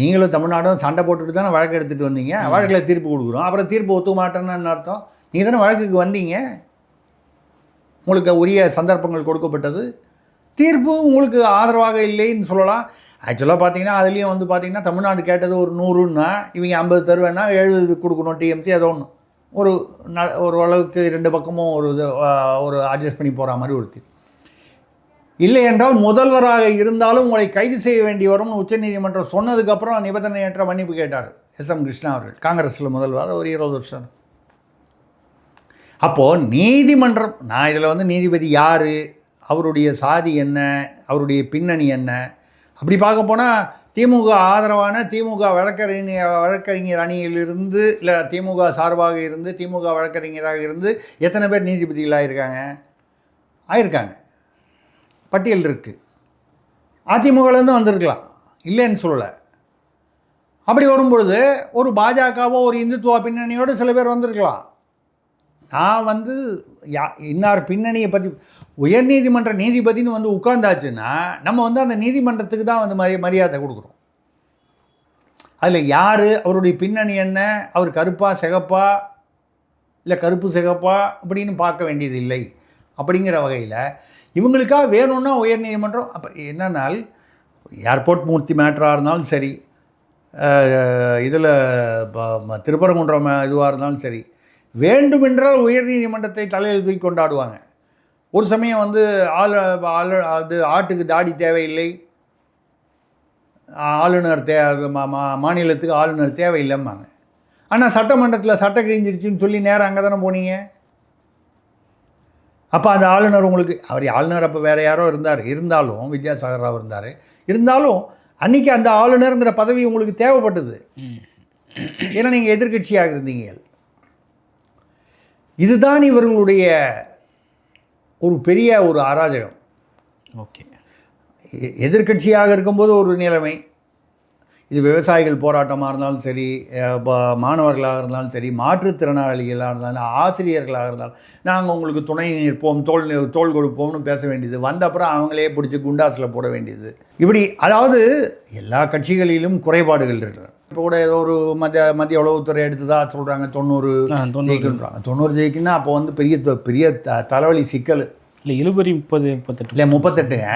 நீங்களும் தமிழ்நாடும் சண்டை போட்டுட்டு தானே வழக்கு எடுத்துகிட்டு வந்தீங்க, வழக்கில் தீர்ப்பு கொடுக்குறோம், அப்புறம் தீர்ப்பு ஒத்துக்க மாட்டேன்னு அர்த்தம். நீங்கள் தானே வழக்குக்கு வந்தீங்க, உங்களுக்கு உரிய சந்தர்ப்பங்கள் கொடுக்கப்பட்டது, தீர்ப்பு உங்களுக்கு ஆதரவாக இல்லைன்னு சொல்லலாம். ஆக்சுவலாக பார்த்தீங்கன்னா அதுலேயும் வந்து பார்த்திங்கன்னா தமிழ்நாடு கேட்டது ஒரு 100ன்னா இவங்க 50 தருவேன்னா 70 கொடுக்கணும் TMC, ஏதோ ஒன்று ஒரு அளவுக்கு 2 பக்கமும் ஒரு அட்ஜஸ்ட் பண்ணி போகிற மாதிரி ஒரு தீர்ப்பு. இல்லை என்றால் முதல்வராக இருந்தாலும் உங்களை கைது செய்ய வேண்டி வரும்னு உச்சநீதிமன்றம் சொன்னதுக்கப்புறம் நிபந்தனையற்ற மன்னிப்பு கேட்டார் SM கிருஷ்ணா அவர்கள், காங்கிரஸில் முதல்வர், ஒரு 20 வருஷம். அப்போது நீதிமன்றம், நான் இதில் வந்து நீதிபதி யார், அவருடைய சாதி என்ன, அவருடைய பின்னணி என்ன, அப்படி பார்க்க போனால் திமுக ஆதரவான திமுக வழக்கறிஞர் அணியிலிருந்து, இல்லை திமுக சார்பாக இருந்து திமுக வழக்கறிஞராக இருந்து எத்தனை பேர் நீதிபதிகளாக ஆயிருக்காங்க, பட்டியல் இருக்குது. அதிமுகலேருந்து வந்திருக்கலாம், இல்லைன்னு சொல்லலை. அப்படி வரும்பொழுது ஒரு பாஜகவோ ஒரு இந்துத்துவ பின்னணியோடு சில பேர் வந்திருக்கலாம். நான் வந்து இன்னார் பின்னணியை பற்றி, உயர்நீதிமன்ற நீதிபதினு வந்து உட்கார்ந்தாச்சுன்னா நம்ம வந்து அந்த நீதிமன்றத்துக்கு தான் வந்து மரியாதை கொடுக்குறோம். அதில் யார், அவருடைய பின்னணி என்ன, அவர் கருப்பா சிகப்பா இல்லை கருப்பு சிகப்பா அப்படின்னு பார்க்க வேண்டியது இல்லை. அப்படிங்கிற வகையில் இவங்களுக்காக வேணும்னா உயர்நீதிமன்றம், அப்போ என்னன்னால் ஏர்போர்ட் மூர்த்தி மேட்டராக இருந்தாலும் சரி, இதில் திருப்பரங்குன்றம் இதுவாக இருந்தாலும் சரி, வேண்டுமென்றால் உயர்நீதிமன்றத்தை தலையில் தூக்கி கொண்டாடுவாங்க. ஒரு சமயம் வந்து அது ஆட்டுக்கு தாடி தேவையில்லை, ஆளுநர் மாநிலத்துக்கு ஆளுநர் தேவையில்லைம்பாங்க. ஆனால் சட்டமன்றத்தில் சட்டம் கிழிஞ்சிருச்சுன்னு சொல்லி நேரம் அங்கே தானே போனீங்க. அப்போ அந்த ஆளுநர் உங்களுக்கு, அவர் ஆளுநர் அப்போ வேறு யாரோ இருந்தாலும் வித்யாசாகர் ராவ் இருந்தாலும் அன்றைக்கி அந்த ஆளுநருங்கிற பதவி உங்களுக்கு தேவைப்பட்டது. ஏன்னா நீங்கள் எதிர்கட்சியாக இருந்தீங்க. இதுதான் இவர்களுடைய ஒரு பெரிய ஒரு அராஜகம். ஓகே. எதிர்க்கட்சியாக இருக்கும்போது ஒரு நிலைமை, இது விவசாயிகள் போராட்டமாக இருந்தாலும் சரி, மாணவர்களாக இருந்தாலும் சரி, மாற்றுத்திறனாளிகளாக இருந்தாலும், ஆசிரியர்களாக இருந்தாலும், நாங்கள் உங்களுக்கு துணை நிற்போம், தோள் கொடுப்போம்னு பேச வேண்டியது, வந்த அப்புறம் அவங்களே பிடிச்சி குண்டாஸில் போட வேண்டியது, இப்படி. அதாவது எல்லா கட்சிகளிலும் குறைபாடுகள் இருக்கிறது. இப்போ கூட ஏதோ ஒரு மத்திய உளவுத்துறை எடுத்துதான் சொல்கிறாங்க 90 ஜெயிக்குன்றாங்க. 90 ஜெயிக்குன்னா அப்போ வந்து பெரிய தலைவலி சிக்கல் இல்லை. இழுபறி 38 இல்லை 38ங்க.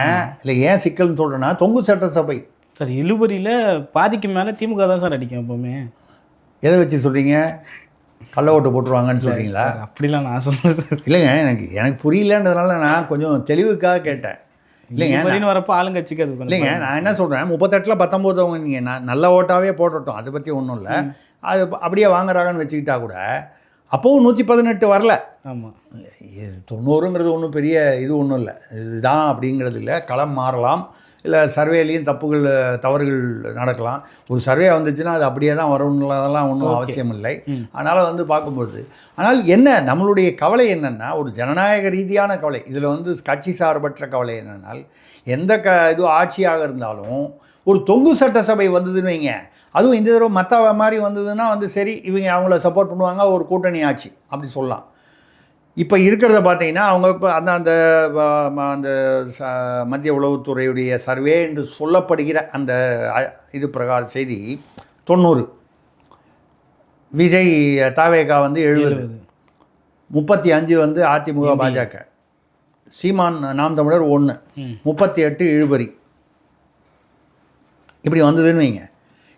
இல்லை ஏன் சிக்கல்னு சொல்கிறேன்னா, தொங்கு சட்டசபை சார் இழுபறியில் பாதிக்கு மேலே திமுக தான் சார் அடிக்கும் எப்போவுமே. எதை வச்சு சொல்கிறீங்க? கள்ள ஓட்டு போட்டுருவாங்கன்னு சொல்கிறீங்களா? அப்படிலாம் நான் சொல்கிறேன் சார். இல்லைங்க, எனக்கு புரியலன்றதுனால நான் கொஞ்சம் தெளிவுக்காக கேட்டேன். இல்லைங்க, வரப்போ ஆளுங்கட்சிக்கு அது இல்லைங்க, நான் என்ன சொல்கிறேன், 38ல் 19 அவங்க நீங்கள் நல்ல ஓட்டாகவே போட்டுட்டோம், அதை பற்றி ஒன்றும் இல்லை. அது அப்படியே வாங்குறாங்கன்னு வச்சுக்கிட்டா கூட அப்போவும் 118 வரல. ஆமாம். 90ங்கிறது ஒன்றும் பெரிய இது ஒன்றும் இல்லை, இதுதான் அப்படிங்கிறது இல்லை. களம் மாறலாம், இல்லை சர்வேலையும் தவறுகள் நடக்கலாம். ஒரு சர்வே வந்துச்சுன்னா அது அப்படியே தான் வரும்ன்றதெல்லாம் ஒன்றும் அவசியம் இல்லை. அதனால் வந்து பார்க்கும்போது, ஆனால் என்ன நம்மளுடைய கவலை என்னென்னா, ஒரு ஜனநாயக ரீதியான கவலை, இதில் வந்து கட்சி சார்பற்ற கவலை என்னென்னால், எந்த இது ஆட்சியாக இருந்தாலும் ஒரு தொங்கு சட்டசபை வந்ததுன்னு வைங்க, அதுவும் இந்த தடவை மற்ற மாதிரி வந்ததுன்னா வந்து சரி, இவங்க அவங்கள சப்போர்ட் பண்ணுவாங்க, ஒரு கூட்டணி ஆட்சி அப்படி சொல்லலாம். இப்போ இருக்கிறத பார்த்தீங்கன்னா, அவங்க இப்போ அந்த அந்த மத்திய உளவுத்துறையுடைய சர்வே என்று சொல்லப்படுகிற அந்த இது பிரகார செய்தி 90, விஜய் தாவேகா வந்து 70, 35 வந்து அதிமுக பாஜக, சீமான் நாம் தமிழர் 1, 38 இழுபறி, இப்படி வந்ததுன்னு வைங்க.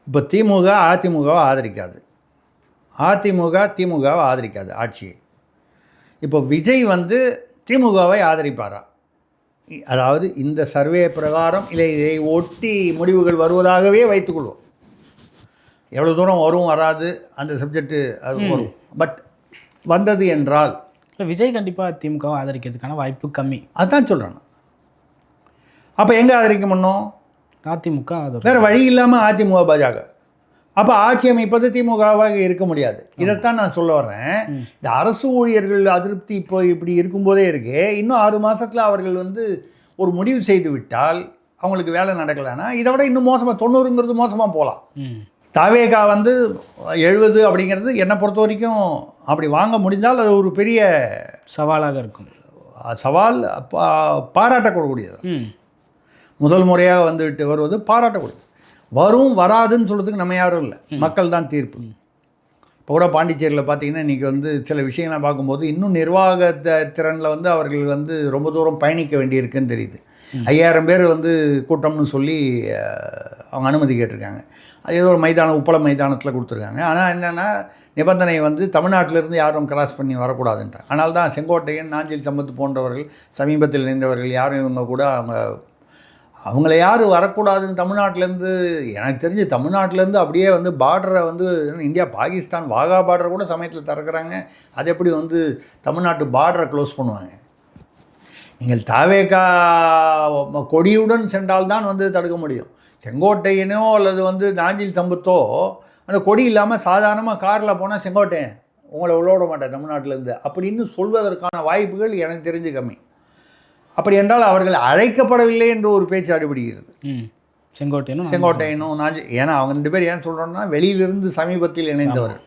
இப்போ திமுக அதிமுகவை ஆதரிக்காது, அதிமுக திமுகவை ஆதரிக்காது ஆட்சியை. இப்போ விஜய் வந்து திமுகவை ஆதரிப்பாரா? அதாவது இந்த சர்வே பிரகாரம் இல்லை இதை ஒட்டி முடிவுகள் வருவதாகவே வைத்துக்கொள்வோம். எவ்வளோ தூரம் வரும் வராது அந்த சப்ஜெக்டு அது வரும். பட் வந்தது என்றால் விஜய் கண்டிப்பாக திமுகவை ஆதரிக்கிறதுக்கான வாய்ப்பு கம்மி. அதுதான் சொல்கிறாங்க. அப்போ எங்கே ஆதரிக்க முடியும்? அதிமுக வேறு வழி இல்லாமல் அதிமுக பாஜக. அப்போ ஆட்சி அமைப்பது திமுகவாக இருக்க முடியாது. இதைத்தான் நான் சொல்ல வர்றேன். இந்த அரசு ஊழியர்கள் அதிருப்தி இப்போ இப்படி இருக்கும்போதே இருக்கு. இன்னும் 6 மாதத்தில் அவர்கள் வந்து ஒரு முடிவு செய்து விட்டால் அவங்களுக்கு வேலை நடக்கலைன்னா இதை விட இன்னும் மோசமாக 90ங்கிறது மோசமாக போகலாம். தாவேகா வந்து 70 அப்படிங்கிறது என்னை பொறுத்த வரைக்கும் அப்படி வாங்க முடிந்தால் அது ஒரு பெரிய சவாலாக இருக்கும். சவால் பாராட்டக்கூடக்கூடியது. முதல் முறையாக வந்துவிட்டு வருவது பாராட்டக்கூடியது. வரும் வராதுன்னு சொல்கிறதுக்கு நம்ம யாரும் இல்லை, மக்கள் தான் தீர்ப்பு. இப்போ கூட பாண்டிச்சேரியில் பார்த்தீங்கன்னா இன்றைக்கி வந்து சில விஷயங்களை பார்க்கும்போது இன்னும் நிர்வாக திறனில் வந்து அவர்கள் வந்து ரொம்ப தூரம் பயணிக்க வேண்டியிருக்குன்னு தெரியுது. 5000 பேர் வந்து கூட்டம்னு சொல்லி அவங்க அனுமதி கேட்டிருக்காங்க. அது ஏதோ ஒரு மைதானம், உப்பள மைதானத்தில் கொடுத்துருக்காங்க. ஆனால் என்னென்னா நிபந்தனை வந்து தமிழ்நாட்டிலேருந்து யாரும் கிராஸ் பண்ணி வரக்கூடாதுன்றாங்க. ஆனால் தான் செங்கோட்டையன், நாஞ்சில் சம்பத் போன்றவர்கள் சமீபத்தில் இணைந்தவர்கள் யாரும் இவங்க கூட அவங்கள யார் வரக்கூடாதுன்னு தமிழ்நாட்டிலேருந்து, எனக்கு தெரிஞ்சு தமிழ்நாட்டிலேருந்து அப்படியே வந்து பார்டரை வந்து இந்தியா பாகிஸ்தான் வாகா பார்டரை கூட சமயத்தில் திறக்கிறாங்க. அது எப்படி வந்து தமிழ்நாட்டு பார்டரை க்ளோஸ் பண்ணுவாங்க? நீங்கள் தாவேகா கொடியுடன் சென்றால்தான் வந்து தடுக்க முடியும். செங்கோட்டையனோ அல்லது வந்து நாஞ்சில் சம்பத்தோ அந்த கொடி இல்லாமல் சாதாரணமாக காரில் போனால் செங்கோட்டையன் உங்களை விட மாட்டேன் தமிழ்நாட்டிலேருந்து அப்படின்னு சொல்வதற்கான வாய்ப்புகள் எனக்கு தெரிஞ்சு கம்மி. அப்படி என்றால் அவர்கள் அழைக்கப்படவில்லை என்று ஒரு பேச்சு அடிபடுகிறது. செங்கோட்டையனும் ஏன்னா அவங்க 2 பேர் ஏன் சொல்கிறோன்னா வெளியிலிருந்து சமீபத்தில் இணைந்தவர்கள்,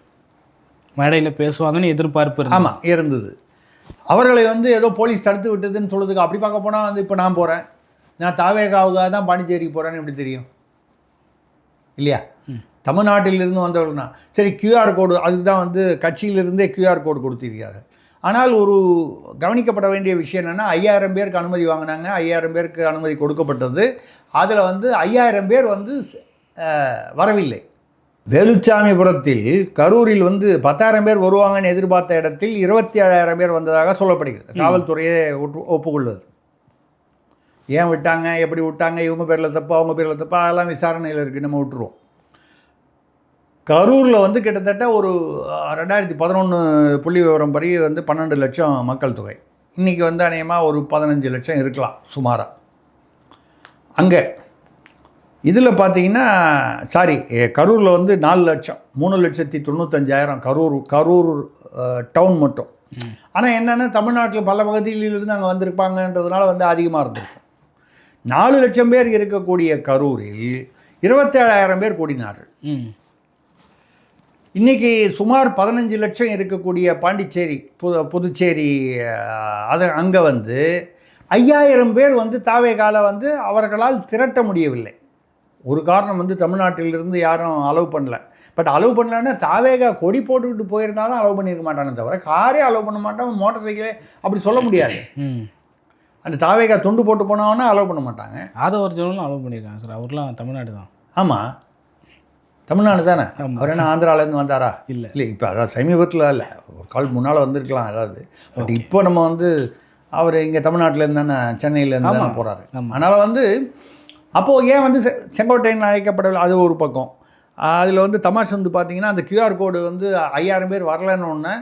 மேடையில் பேசுவாங்கன்னு எதிர்பார்ப்பு. ஆமாம் இருந்தது. அவர்களை வந்து ஏதோ போலீஸ் தடுத்து விட்டதுன்னு சொல்கிறதுக்கு அப்படி பார்க்க போனால் வந்து இப்போ நான் போகிறேன், நான் தாவேகாவுக்காக தான் பாண்டிச்சேரிக்கு போகிறேன்னு எப்படி தெரியும் இல்லையா? தமிழ்நாட்டிலிருந்து வந்தவர்கள் தான். சரி, கியூஆர் கோடு, அதுக்கு தான் வந்து கட்சியிலிருந்தே கியூஆர் கோடு கொடுத்திருக்காங்க. ஆனால் ஒரு கவனிக்கப்பட வேண்டிய விஷயம் என்னென்னா 5000 பேருக்கு அனுமதி வாங்கினாங்க, 5000 பேருக்கு அனுமதி கொடுக்கப்பட்டது. அதில் வந்து 5000 பேர் வந்து வரவில்லை. வேலுச்சாமிபுரத்தில் கரூரில் வந்து 10,000 பேர் வருவாங்கன்னு எதிர்பார்த்த இடத்தில் 27,000 பேர் வந்ததாக சொல்லப்படுகிறது. காவல்துறையே ஒப்புக்கொள்வது. ஏன் விட்டாங்க, எப்படி விட்டாங்க, இவங்க பேரில் தப்பா அவங்க பேரில் தப்பா, அதெல்லாம் விசாரணையில் இருக்குது, நம்ம விட்டுருவோம். கரூரில் வந்து கிட்டத்தட்ட ஒரு 2011 புள்ளி விவரம் படி வந்து 12 லட்சம் மக்கள் தொகை. இன்றைக்கி வந்து அநேகமாக ஒரு 15 லட்சம் இருக்கலாம் சுமாராக. அங்கே இதில் பார்த்தீங்கன்னா கரூரில் வந்து 4 லட்சம், 3,95,000 கரூர் டவுன் மட்டும் ஆனால் என்னென்னா தமிழ்நாட்டில் பல பகுதிகளிலிருந்து அங்கே வந்திருப்பாங்கன்றதுனால வந்து அதிகமாக இருந்திருக்கும். 4 லட்சம் பேர் இருக்கக்கூடிய கரூரில் 27,000 பேர் கூடினார்கள். இன்றைக்கி சுமார் 15 லட்சம் இருக்கக்கூடிய பாண்டிச்சேரி புதுச்சேரி அங்கே வந்து 5,000 பேர் வந்து தாவேகால வந்து அவர்களால் திரட்ட முடியவில்லை. ஒரு காரணம் வந்து தமிழ்நாட்டிலிருந்து யாரும் அலோவ் பண்ணல. பட் அலோவ் பண்ணலன்னா தாவேகா கொடி போட்டுக்கிட்டு போயிருந்தாலும் அலோவ் பண்ணியிருக்க மாட்டானே தவிர காரே அலோவ் பண்ண மாட்டான், மோட்டார் சைக்கிளே அப்படி சொல்ல முடியாது. அந்த தாவேகா துண்டு போட்டு போனவனா அலோவ் பண்ண மாட்டாங்க. அதை ஒரிஜினலும் அலோவ் பண்ணியிருக்காங்க சார். அவர்லாம் தமிழ்நாடு தான். ஆமாம், தமிழ்நாடு தானே. அவர் என்ன ஆந்திராவிலேருந்து வந்தாரா? இல்லை இல்லை, இப்போ அதாவது சமீபத்தில் இல்லை, ஒரு கால் முன்னால் வந்திருக்கலாம் அதாவது. பட் இப்போ நம்ம வந்து அவர் இங்கே தமிழ்நாட்டிலேருந்து தானே, சென்னையிலேருந்து தானே போகிறாரு. அதனால் வந்து அப்போது ஏன் வந்து செங்கோட்டையன் அழைக்கப்படவில்லை, அது ஒரு பக்கம். அதில் வந்து தமாஷ் வந்து பார்த்திங்கன்னா அந்த QR கோடு வந்து 5,000 பேர் வரலன்னு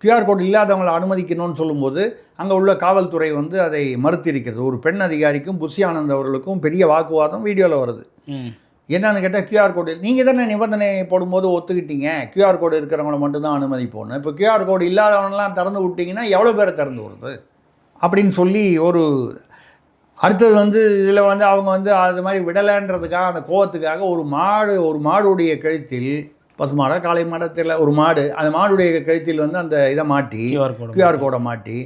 QR கோடு இல்லாதவங்களை அனுமதிக்கணும்னு சொல்லும்போது அங்கே உள்ள காவல்துறை வந்து அதை மறுத்திருக்கிறது. ஒரு பெண் அதிகாரிக்கும் புஷி ஆனந்த் அவர்களுக்கும் பெரிய வாக்குவாதம் வீடியோவில் வருது. என்னன்னு கேட்டால் QR கோடு நீங்கள் தானே நிபந்தனை போடும்போது ஒத்துக்கிட்டீங்க, QR கோடு இருக்கிறவங்கள மட்டும்தான் அனுமதிப்போன்னு. இப்போ QR கோடு இல்லாதவனெலாம் திறந்து விட்டிங்கன்னா எவ்வளோ பேரை திறந்து விடுறது அப்படின்னு சொல்லி ஒரு அடுத்தது வந்து இதில் வந்து அவங்க வந்து அது மாதிரி விடலைன்றதுக்காக அந்த கோவத்துக்காக ஒரு மாடுடைய கழுத்தில், பசு மாடை காளை மாடை தெரியல, ஒரு மாடு, அந்த மாடுடைய கழுத்தில் வந்து அந்த இதை மாட்டி QR கோடை மாட்டி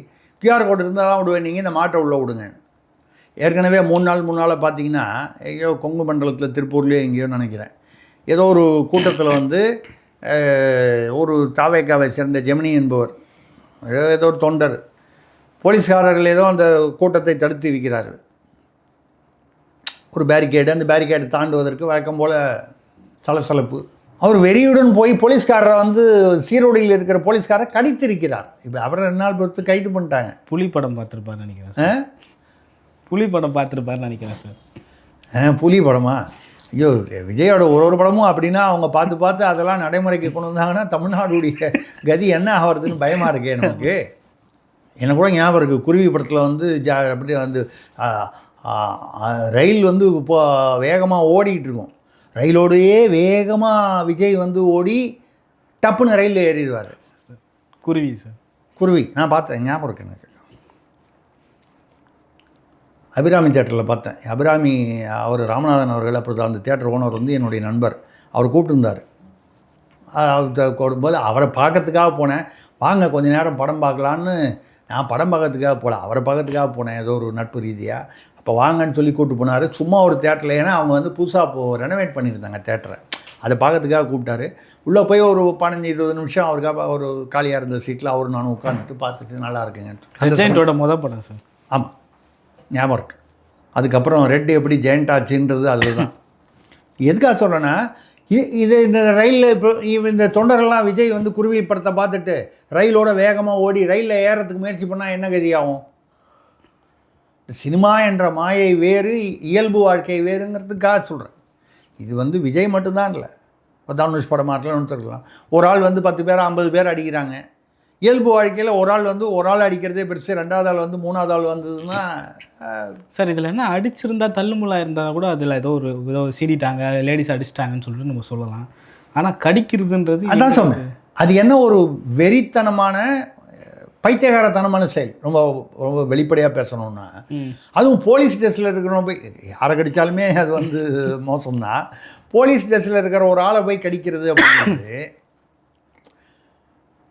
QR கோடு இருந்தால் தான் விடுவேன், நீங்கள் இந்த மாட்டை உள்ளே விடுங்க. ஏற்கனவே 3 நாள் முன்னால் பார்த்தீங்கன்னா எங்கேயோ கொங்கு மண்டலத்தில் திருப்பூர்லேயே எங்கேயோ நினைக்கிறேன், ஏதோ ஒரு கூட்டத்தில் வந்து ஒரு தாவேக்காவை சேர்ந்த ஜெமினி என்பவர், ஏதோ ஒரு தொண்டர், போலீஸ்காரர்கள் ஏதோ அந்த கூட்டத்தை தடுத்து இருக்கிறார்கள். ஒரு பேரிகேடு, அந்த பேரிகேடு தாண்டுவதற்கு வழக்கம் போல் சலசலப்பு. அவர் வெறியுடன் போய் போலீஸ்காரரை வந்து சீரோடியில் இருக்கிற போலீஸ்காரரை கடித்திருக்கிறார். இப்போ அவரை 2 நாள் பொறுத்து கைது பண்ணிட்டாங்க. புலி படம் பார்த்துருப்பாருன்னு நினைக்கிறேன் சார். புலி படம் பார்த்துருப்பாருன்னு நினைக்கிறேன் சார். புலி படமா? ஐயோ, விஜயோட ஒரு படமும் அப்படின்னா அவங்க பார்த்து அதெல்லாம் நடைமுறைக்கு கொண்டு வந்தாங்கன்னா தமிழ்நாடுடைய கதி என்ன ஆகிறதுன்னு பயமாக இருக்கே நமக்கு. எனக்கு கூட ஞாபகம் இருக்குது, குருவி படத்தில் வந்து அப்படி வந்து ரயில் வந்து இப்போ வேகமாக ஓடிக்கிட்டு இருக்கும், ரயிலோடையே வேகமாக விஜய் வந்து ஓடி டப்புன்னு ரயிலில் ஏறிடுவார். சார் குருவி சார், குருவி நான் பார்த்தேன், ஞாபகம் இருக்கு எனக்கு. அபிராமி தேட்டரில் பார்த்தேன். அபிராமி அவர் ராமநாதன் அவர்கள், அப்புறம் அந்த தேட்டர் ஓனர் வந்து என்னுடைய நண்பர், அவர் கூப்பிட்டுருந்தார். கொடுக்கும்போது அவரை பார்க்கறதுக்காக போனேன், வாங்க கொஞ்சம் நேரம் படம் பார்க்கலான்னு. நான் படம் பார்க்கறதுக்காக போகல, அவரை பார்க்கறதுக்காக போனேன், ஏதோ ஒரு நட்பு ரீதியாக. அப்போ வாங்கன்னு சொல்லி கூப்பிட்டு போனார். சும்மா ஒரு தேட்டரில், ஏன்னா அவங்க வந்து புதுசாக இப்போது ரெனோவேட் பண்ணியிருந்தாங்க தேட்டரை, அதை பார்க்கறதுக்காக கூப்பிட்டாரு. உள்ளே போய் ஒரு 15-20 நிமிஷம் அவருக்காக ஒரு காலியாக இருந்த சீட்டில் அவரும் நானும் உட்காந்துட்டு பார்த்துட்டு நல்லா இருக்குங்க. ஜெயண்டோட மொதல் படம் சார். ஆமாம், ஞாபகம் இருக்குது. அதுக்கப்புறம் ரெட் எப்படி ஜெயண்ட் ஆச்சுன்றது அதில் தான். எதுக்காக சொல்கிறேன்னா, இது இந்த ரயிலில் இப்போ இந்த தொண்டரெல்லாம் விஜய் வந்து குருவி படத்தை பார்த்துட்டு ரயிலோட வேகமாக ஓடி ரயிலில் ஏறத்துக்கு முயற்சி பண்ணால் என்ன கதியாகும்? சினிமா என்ற மாயை வேறு, இயல்பு வாழ்க்கை வேறுங்கிறதுக்காக சொல்கிறேன். இது வந்து விஜய் மட்டும்தான் இல்லை, தனுஷ் படம் மாட்டலாம்னு சொல்லலாம். ஒரு ஆள் வந்து 10 பேர் 50 பேர் அடிக்கிறாங்க. இயல்பு வாழ்க்கையில் ஒரு ஆள் அடிக்கிறதே பெருசு, 2வது ஆள் வந்து 3வது ஆள் வந்ததுன்னா சார் இதில் என்ன அடிச்சிருந்தா தள்ளுமுள்ளாக இருந்தால் கூட அதில் ஏதோ சீடிட்டாங்க, லேடிஸ் அடிச்சிட்டாங்கன்னு சொல்லிட்டு நம்ம சொல்லலாம். ஆனால் கடிக்கிறதுன்றது அதான் சொன்னேன், அது என்ன ஒரு வெறித்தனமான பைத்தியகாரத்தனமான செயல். ரொம்ப ரொம்ப வெளிப்படையாக பேசணுன்னா, அதுவும் போலீஸ் ட்ரெஸ்ஸில் இருக்கிறவங்க போய் யாரை கடித்தாலுமே அது வந்து மோசம்தான். போலீஸ் ட்ரெஸ்ஸில் இருக்கிற ஒரு ஆளை போய் கடிக்கிறது அப்படிங்கிறது,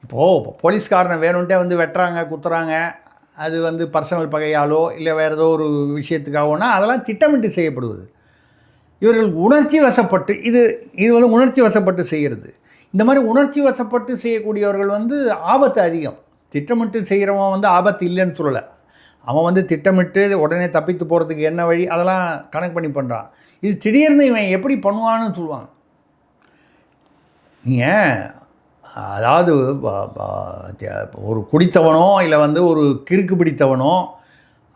இப்போது போலீஸ்காரனை வேணும்ட்டே வந்து வெட்டுறாங்க, குத்துறாங்க, அது வந்து பர்சனல் பகையாலோ இல்லை வேறு ஏதோ ஒரு விஷயத்துக்காகனா அதெல்லாம் திட்டமிட்டு செய்யப்படுவது. இவர்கள் உணர்ச்சி வசப்பட்டு இது வந்து உணர்ச்சி வசப்பட்டு செய்கிறது. இந்த மாதிரி உணர்ச்சி வசப்பட்டு செய்யக்கூடியவர்கள் வந்து ஆபத்து அதிகம். திட்டமிட்டு செய்கிறவன் வந்து ஆபத்து இல்லைன்னு சொல்லலை, அவன் வந்து திட்டமிட்டு உடனே தப்பித்து போகிறதுக்கு என்ன வழி அதெல்லாம் கணக்கு பண்ணி பண்ணுறான். இது திடீர்னு இவன் எப்படி பண்ணுவான்னு சொல்லுவாங்க. நீங்கள் அதாவது ஒரு குடித்தவனோ இல்லை வந்து ஒரு கிறுக்கு பிடித்தவனோ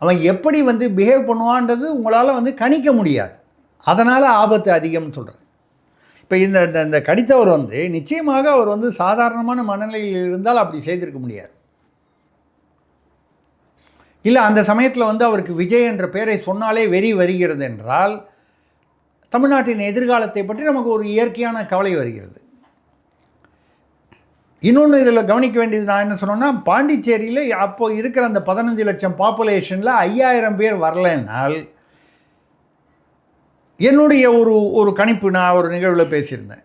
அவன் எப்படி வந்து பிஹேவ் பண்ணுவான்றது உங்களால் வந்து கணிக்க முடியாது. அதனால் ஆபத்து அதிகம்னு சொல்கிறேன். இப்போ இந்த கடித்தவர் வந்து நிச்சயமாக அவர் வந்து சாதாரணமான மனநிலையில் இருந்தால் அப்படி செய்திருக்க முடியாது. இல்லை அந்த சமயத்தில் வந்து அவருக்கு விஜய் என்ற பெயரை சொன்னாலே வெறி வருகிறது என்றால் தமிழ்நாட்டின் எதிர்காலத்தை பற்றி நமக்கு ஒரு இயற்கையான கவலை வருகிறது. இன்னொன்று இதில் கவனிக்க வேண்டியது நான் என்ன சொன்னேன்னா, பாண்டிச்சேரியில் அப்போ இருக்கிற அந்த 15 லட்சம் பாப்புலேஷனில் 5000 பேர் வரலைன்னால், என்னுடைய ஒரு கணிப்பு, நான் ஒரு நிகழ்வில் பேசியிருந்தேன்,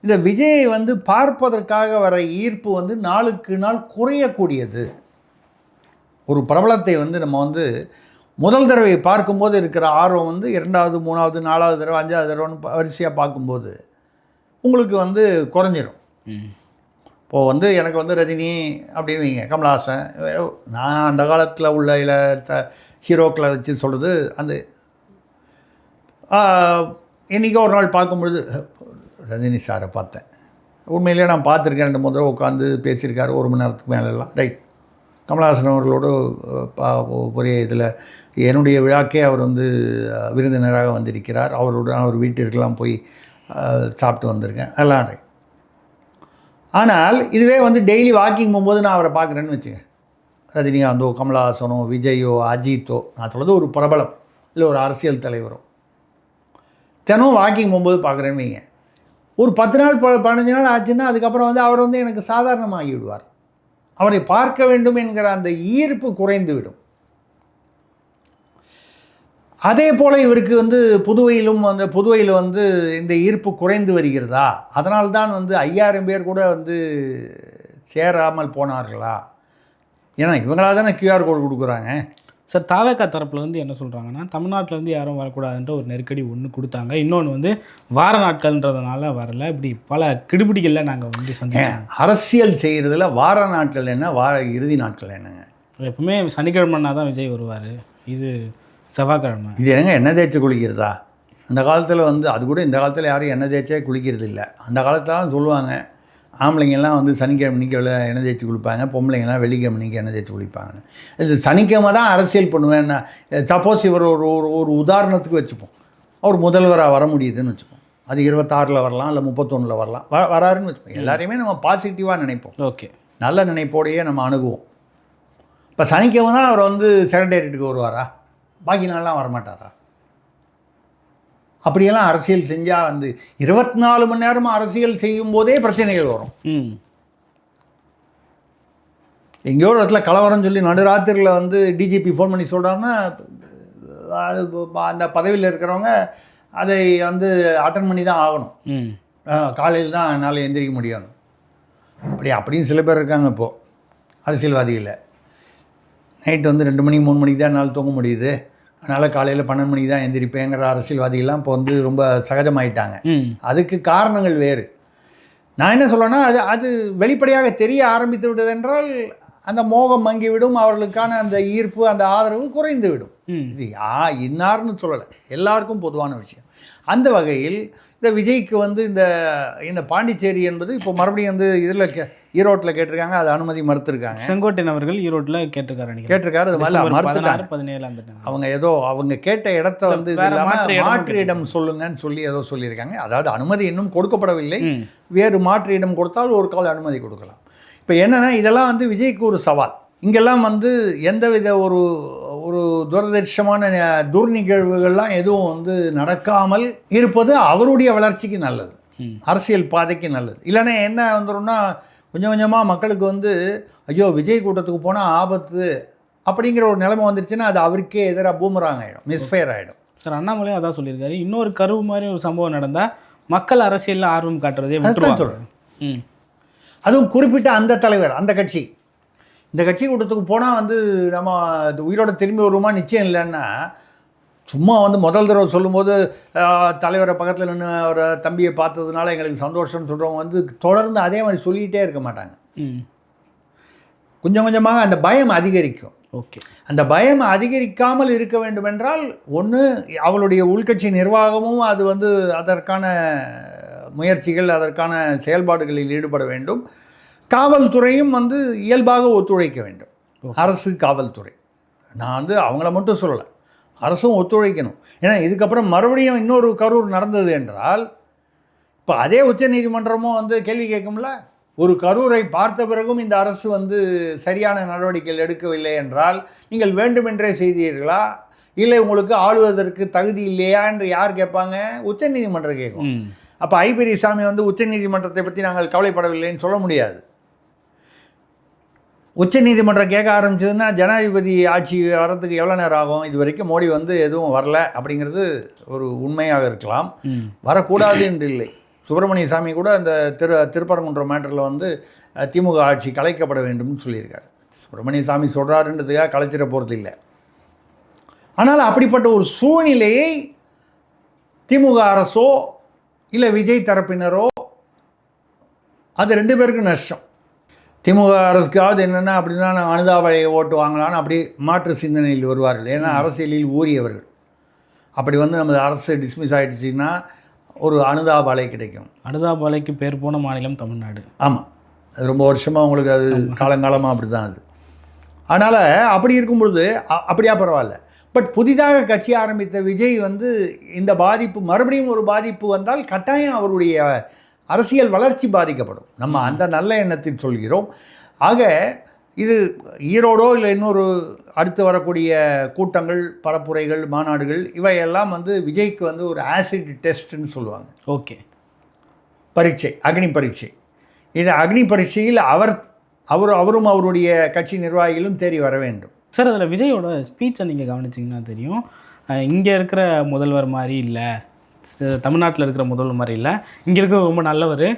இந்த விஜயை வந்து பார்ப்பதற்காக வர ஈர்ப்பு வந்து நாளுக்கு நாள் குறையக்கூடியது. ஒரு பிரபலத்தை வந்து நம்ம வந்து முதல் தடவை பார்க்கும்போது இருக்கிற ஆர்வம் வந்து 2வது 3வது 4வது தடவை 5வது தடவைன்னு வரிசையாக பார்க்கும்போது உங்களுக்கு வந்து குறைஞ்சிரும். இப்போது வந்து எனக்கு வந்து ரஜினி அப்படின்னு வைங்க, கமலஹாசன், நான் அந்த காலத்தில் உள்ள ஹீரோக்களை வச்சு சொல்கிறது, அந்த இன்றைக்கி ஒரு நாள் பார்க்கும்பொழுது ரஜினி சாரை பார்த்தேன், உண்மையிலேயே நான் பார்த்துருக்கேன், 2 தடவை உட்காந்து பேசியிருக்காரு 1 மணி நேரத்துக்கு மேலெல்லாம், ரைட். கமலஹாசன் அவர்களோடு ஒரே இதில் என்னுடைய விழாக்கே அவர் வந்து விருந்தினராக வந்திருக்கிறார், அவருடன் அவர் வீட்டிற்கெல்லாம் போய் சாப்பிட்டு வந்திருக்கேன், எல்லாம் ரைட். ஆனால் இதுவே வந்து டெய்லி வாக்கிங் போகும்போது நான் அவரை பார்க்குறேன்னு வச்சுங்க, ரஜினிகாந்தோ, கமலஹாசனோ, விஜயோ, அஜித்தோ, நான் சொல்கிறது ஒரு பிரபலம் இல்லை ஒரு அரசியல் தலைவரோ, தினம் வாக்கிங் போகும்போது பார்க்குறேன்னு வைங்க, ஒரு 10 நாள் 15 நாள் ஆச்சுன்னா அதுக்கப்புறம் வந்து அவர் வந்து எனக்கு சாதாரணமாகி விடுவார். அவரை பார்க்க வேண்டும் என்கிற அந்த ஈர்ப்பு குறைந்து விடும். அதே போல் இவருக்கு வந்து புதுவையில் வந்து இந்த ஈர்ப்பு குறைந்து வருகிறதா? அதனால்தான் வந்து 5000 பேர் கூட வந்து சேராமல் போனார்களா? ஏன்னா இவங்களாக தானே QR கோடு கொடுக்குறாங்க. சார், தாவேகா தரப்பில் வந்து என்ன சொல்கிறாங்கன்னா, தமிழ்நாட்டிலேருந்து யாரும் வரக்கூடாதுன்ற ஒரு நெருக்கடி ஒன்று கொடுத்தாங்க. இன்னொன்று வந்து வார நாட்கள்ன்றதுனால வரல. இப்படி பல கிடுபிடிகளில் நாங்கள் வந்து சந்திச்சோம். அரசியல் செய்கிறதுல வார நாட்கள் என்ன, வார இறுதி நாட்கள் என்னங்க? எப்பவுமே சனிக்கிழமைனா தான் விஜய் வருவார், இது செவ்வாய்க்கிழமை. இது என்னங்க எண்ணெய் தேய்ச்சி குளிக்கிறதா? அந்த காலத்தில் வந்து அது கூட இந்த காலத்தில் யாரும் எண்ணெய் தேய்ச்சே குளிக்கிறது இல்லை. அந்த காலத்தில் தான் சொல்லுவாங்க, ஆம்பளைங்கெல்லாம் வந்து சனிக்கிழமைக்கு எண்ணெய் தேய்ச்சி குளிப்பாங்க, பொம்பளைங்கெல்லாம் வெள்ளிக்கிழமைக்கு எண்ணெய் தேய்ச்சி குளிப்பாங்க. இது சனிக்கிழமை தான் அரசியல் பண்ணுவேன். சப்போஸ் இவர் ஒரு உதாரணத்துக்கு வச்சுப்போம், அவர் முதல்வராக வர முடியுதுன்னு வச்சுப்போம், அது 26 வரலாம், இல்லை 31 வரலாம், வராருன்னு வச்சுப்போம். எல்லாரையுமே நம்ம பாசிட்டிவாக நினைப்போம், ஓகே, நல்ல நினைப்போடையே நம்ம அணுகுவோம். இப்போ சனிக்கிழமை தான் அவர் வந்து செக்ரட்டேரியட்டுக்கு வருவாரா? பாக்கி நாள்லாம் வரமாட்டாரா? அப்படியெல்லாம் அரசியல் செஞ்சால் வந்து 24 மணி நேரமும் அரசியல் செய்யும் போதே பிரச்சனைகள் வரும். எங்கேயோ ஒரு இடத்துல கலவரம்னு சொல்லி நடுராத்திரியில் வந்து டிஜிபி ஃபோன் பண்ணி சொல்கிறாங்கன்னா, அது அந்த பதவியில் இருக்கிறவங்க அதை வந்து அட்டன் பண்ணி தான் ஆகணும். காலையில் தான் என்னால் எந்திரிக்க முடியும். அப்படின்னு சில பேர் இருக்காங்க இப்போது அரசியல்வாதிகளில். நைட்டு வந்து 2 மணி 3 மணிக்கு தான் என்னால் தூங்க முடியுது, அதனால் காலையில் 12 மணிக்கு தான் எந்திரிப்பேங்கிற அரசியல்வாதிகள்லாம் இப்போ வந்து ரொம்ப சகஜமாயிட்டாங்க. அதுக்கு காரணங்கள் வேறு. நான் என்ன சொல்கிறேன்னா, அது வெளிப்படையாக தெரிய ஆரம்பித்து விட்டதென்றால் அந்த மோகம் மங்கிவிடும், அவர்களுக்கான அந்த ஈர்ப்பு, அந்த ஆதரவு குறைந்து விடும். இது இன்னார்னு சொல்லலை, எல்லாருக்கும் பொதுவான விஷயம். அந்த வகையில் இந்த விஜய்க்கு வந்து இந்த பாண்டிச்சேரி என்பது இப்போ மறுபடியும் வந்து இதில் ஈரோட்டில் கேட்டிருக்காங்க, அது அனுமதி மறுத்துருக்காங்க. செங்கோட்டையன் அவர்கள் ஈரோட்டில் கேட்டிருக்காரு. அது மாதிரி மறுத்துட்டாங்க. அவங்க கேட்ட இடத்த வந்து மாற்று இடம் சொல்லுங்கன்னு சொல்லி ஏதோ சொல்லியிருக்காங்க. அதாவது அனுமதி இன்னும் கொடுக்கப்படவில்லை, வேறு மாற்று இடம் கொடுத்தால் ஒரு கால அனுமதி கொடுக்கலாம். இப்போ என்னென்னா, இதெல்லாம் வந்து விஜய்க்கு ஒரு சவால். இங்கெல்லாம் வந்து எந்தவித ஒரு துரதிர்ஷ்டமான துர்நிகழ்வுகள்லாம் எதுவும் வந்து நடக்காமல் இருப்பது அவருடைய வளர்ச்சிக்கு நல்லது, அரசியல் பாதைக்கு நல்லது. இல்லைன்னா என்ன வந்துடும்னா, கொஞ்சம் கொஞ்சமாக மக்களுக்கு வந்து ஐயோ விஜய் கூட்டத்துக்கு போனால் ஆபத்து அப்படிங்கிற ஒரு நிலைமை வந்துருச்சுன்னா அது அவருக்கே எதிராக பூமராங் ஆகிடும், மிஸ்ஃபயர் ஆகிடும். சார், அண்ணாமலையும் அதான் சொல்லியிருக்காரு, இன்னொரு கருவு மாதிரி ஒரு சம்பவம் நடந்தால் மக்கள் அரசியலில் ஆர்வம் காட்டுறதே விட்டுருவாங்க. அதுவும் குறிப்பிட்ட அந்த தலைவர், அந்த கட்சி, இந்த கட்சி கூட்டத்துக்கு போனால் வந்து நம்ம உயிரோட திரும்பி வருமா நிச்சயம் இல்லைன்னா, சும்மா வந்து முதல் தடவை சொல்லும்போது தலைவரை பக்கத்தில் நின்று அவரை தம்பியை பார்த்ததுனால எங்களுக்கு சந்தோஷம்னு சொல்கிறவங்க வந்து தொடர்ந்து அதே மாதிரி சொல்லிகிட்டே இருக்க மாட்டாங்க. கொஞ்சம் கொஞ்சமாக அந்த பயம் அதிகரிக்கும். ஓகே, அந்த பயம் அதிகரிக்காமல் இருக்க வேண்டுமென்றால் ஒன்று அவளுடைய உள்கட்சி நிர்வாகமும் அது வந்து அதற்கான முயற்சிகள், அதற்கான செயல்பாடுகளில் ஈடுபட வேண்டும். காவல்துறையும் வந்து இயல்பாக ஒத்துழைக்க வேண்டும். அரசு, காவல்துறை, நான் வந்து அவங்கள மட்டும் சொல்லலை, அரசும் ஒத்துழைக்கணும். ஏன்னா இதுக்கப்புறம் மறுபடியும் இன்னொரு கரூர் நடந்தது என்றால் இப்போ அதே உச்சநீதிமன்றமும் வந்து கேள்வி கேட்கும்ல. ஒரு கரூரை பார்த்த பிறகும் இந்த அரசு வந்து சரியான நடவடிக்கைகள் எடுக்கவில்லை என்றால் நீங்கள் வேண்டுமென்றே செய்தீர்களா, இல்லை உங்களுக்கு ஆளுவதற்கு தகுதி இல்லையா என்று யார் கேட்பாங்க? உச்சநீதிமன்றம் கேட்கும். அப்போ ஐ பெரியசாமி வந்து உச்சநீதிமன்றத்தை பற்றி நாங்கள் கவலைப்படவில்லைன்னு சொல்ல முடியாது. உச்சநீதிமன்றம் கேட்க ஆரம்பிச்சதுன்னா ஜனாதிபதி ஆட்சி வர்றதுக்கு எவ்வளோ நேரம் ஆகும்? இது வரைக்கும் மோடி வந்து எதுவும் வரல அப்படிங்கிறது ஒரு உண்மையாக இருக்கலாம். வரக்கூடாது என்று இல்லை. சுப்பிரமணிய சாமி கூட அந்த திருப்பரங்குன்றம் மேட்டரில் வந்து திமுக ஆட்சி கலைக்கப்பட வேண்டும்னு சொல்லியிருக்காரு. சுப்பிரமணிய சாமி சொல்கிறாருன்றதுக்காக கலைச்சிட போகிறது இல்லை. ஆனால் அப்படிப்பட்ட ஒரு சூழ்நிலையை திமுக அரசோ இல்லை விஜய் தரப்பினரோ, அது 2 பேருக்கும் நஷ்டம். திமுக அரசுக்காவது என்னென்னா அப்படின்னா நான் அனுதாபலை ஓட்டு வாங்கலான்னு அப்படி மாற்று சிந்தனையில் வருவார்கள். ஏன்னா அரசியலில் ஊறியவர்கள். அப்படி வந்து நமது அரசு டிஸ்மிஸ் ஆகிடுச்சின்னா ஒரு அனுதாப அலை கிடைக்கும். அனுதாப அலைக்கு பேர் போன மாநிலம் தமிழ்நாடு. ஆமாம், அது ரொம்ப வருஷமாக உங்களுக்கு அது காலங்காலமாக அப்படி தான் அது. அதனால் அப்படி இருக்கும் பொழுது அப்படியா பரவாயில்ல. பட் புதிதாக கட்சி ஆரம்பித்த விஜய் வந்து இந்த பாதிப்பு மறுபடியும் ஒரு பாதிப்பு வந்தால் கட்டாயம் அவருடைய அரசியல் வளர்ச்சி பாதிக்கப்படும். நம்ம அந்த நல்ல எண்ணத்தில் சொல்கிறோம். ஆக இது ஈரோடோ இல்லை இன்னொரு அடுத்து வரக்கூடிய கூட்டங்கள், பரப்புரைகள், மாநாடுகள் இவையெல்லாம் வந்து விஜய்க்கு வந்து ஒரு ஆசிட் டெஸ்ட்னு சொல்லுவாங்க. ஓகே, பரீட்சை, அக்னி பரீட்சை. இது அக்னி பரீட்சையில் அவரும் அவருடைய கட்சி நிர்வாகிகளும் தேறி வர வேண்டும். சார், அதில் விஜயோட ஸ்பீச்சை நீங்கள் கவனிச்சிங்கன்னா தெரியும், இங்கே இருக்கிற முதல்வர் மாதிரி இல்லை, தமிழ்நாட்டில் இருக்கிற முதல்வர் மாதிரி இல்லை, இங்கே இருக்கிற ரொம்ப நல்லவர்,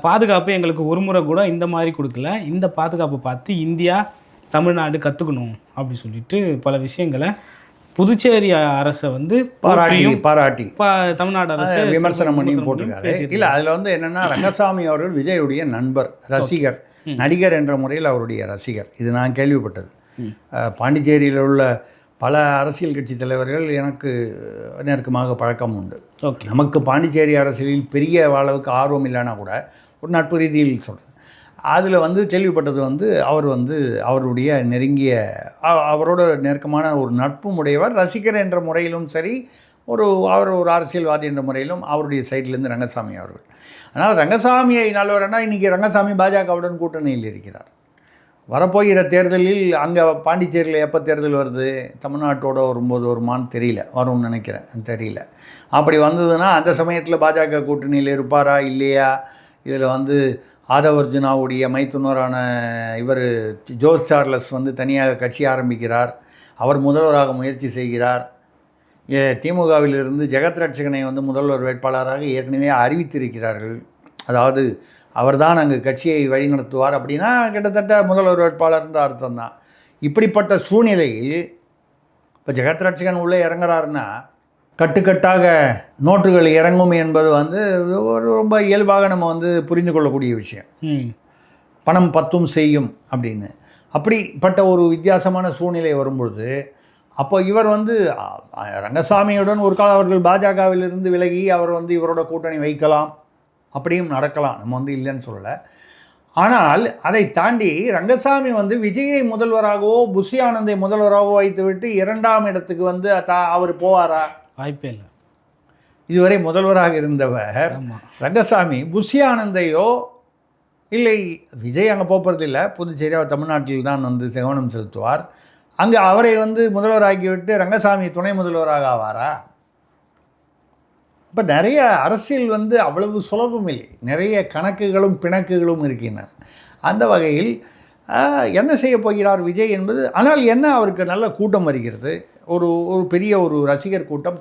பாதுகாப்பு எங்களுக்கு ஒரு முறை கூட இந்த மாதிரி கொடுக்கல, இந்த பாதுகாப்பை பார்த்து இந்தியா தமிழ்நாடு கற்றுக்கணும் அப்படி சொல்லிட்டு பல விஷயங்களை புதுச்சேரி அரசை வந்து பாராட்டி தமிழ்நாடு அரசு விமர்சனம் பண்ணி போட்டிருக்காரு. இல்லை, அதில் வந்து என்னென்னா ரங்கசாமி அவர்கள் விஜயுடைய நண்பர், ரசிகர், நடிகர் என்ற முறையில் அவருடைய ரசிகர். இது நான் கேள்விப்பட்டது. பாண்டிச்சேரியில் உள்ள பல அரசியல் கட்சி தலைவர்கள் எனக்கு நெருக்கமாக பழக்கம் உண்டு. நமக்கு பாண்டிச்சேரி அரசியலில் பெரிய அளவுக்கு ஆர்வம் இல்லைன்னா கூட ஒரு நட்பு ரீதியில் சொல்கிறேன். அதில் வந்து கேள்விப்பட்டது வந்து அவர் வந்து அவருடைய நெருங்கிய அவரோட நெருக்கமான ஒரு நட்பும் உடையவர், ரசிகர் என்ற முறையிலும் சரி, அவர் ஒரு அரசியல்வாதி என்ற முறையிலும் அவருடைய சைட்லேருந்து ரங்கசாமி அவர்கள். அதனால் ரங்கசாமியை நல்லவர்னா இன்றைக்கி ரங்கசாமி பாஜகவுடன் கூட்டணியில் இருக்கிறார். வரப்போகிற தேர்தலில் அங்கே பாண்டிச்சேரியில் எப்போ தேர்தல் வருது, தமிழ்நாட்டோடு வரும்போது வருமானு தெரியல, வரும்னு நினைக்கிறேன், தெரியல. அப்படி வந்ததுன்னா அந்த சமயத்தில் பாஜக கூட்டணியில் இருப்பாரா இல்லையா? இதில் வந்து ஆதவர்ஜுனாவுடைய மைத்துனரான இவர் ஜோஸ் சார்லஸ் வந்து தனியாக கட்சி ஆரம்பிக்கிறார். அவர் முதல்வராக முயற்சி செய்கிறார். திமுகவிலிருந்து ஜெகத் ரட்சகனை வந்து முதல்வர் வேட்பாளராக ஏற்கனவே அறிவித்திருக்கிறார்கள். அதாவது அவர்தான் அங்கு கட்சியை வழிநடத்துவார் அப்படின்னா கிட்டத்தட்ட முதல்வர் வேட்பாளர்ன்ற அர்த்தம் தான். இப்படிப்பட்ட சூழ்நிலையில் இப்போ ஜெகத் ரட்சகன் உள்ளே இறங்குறாருன்னா கட்டுக்கட்டாக நோட்டுகள் இறங்கும் என்பது வந்து ஒரு ரொம்ப இயல்பாக நம்ம வந்து புரிந்து கொள்ளக்கூடிய விஷயம். பணம் பத்தும் செய்யும் அப்படின்னு. அப்படிப்பட்ட ஒரு வித்தியாசமான சூழ்நிலை வரும்பொழுது அப்போ இவர் வந்து ரங்கசாமியுடன் ஒரு காலம் அவர்கள் பாஜகவிலிருந்து விலகி அவர் வந்து இவரோட கூட்டணி வைக்கலாம், அப்படியும் நடக்கலாம், நம்ம வந்து இல்லைன்னு சொல்லலை. ஆனால் அதை தாண்டி ரங்கசாமி வந்து விஜயை முதல்வராகவோ புஷி ஆனந்தை முதல்வராகவோ வைத்துவிட்டு 2ஆம் இடத்துக்கு வந்து அவர் போவாரா? வாய்ப்பே இல்லை. இதுவரை முதல்வராக இருந்தவர் ரங்கசாமி புஷி ஆனந்தையோ இல்லை, விஜய் அங்கே போகிறதில்லை, புதுச்சேரி அவர் தமிழ்நாட்டில் தான் வந்து கவனம் செலுத்துவார். அங்கே அவரை வந்து முதல்வராகிவிட்டு ரங்கசாமி துணை முதல்வராக ஆவாரா? இப்போ நிறைய அரசியல் வந்து அவ்வளவு சுலபம் இல்லை, நிறைய கணக்குகளும் பிணக்குகளும் இருக்கின்றன. அந்த வகையில் என்ன செய்ய போகிறார் விஜய் என்பது. ஆனால் என்ன, அவருக்கு நல்ல கூட்டம் வருகிறது, ஒரு பெரிய ஒரு ரசிகர் கூட்டம்,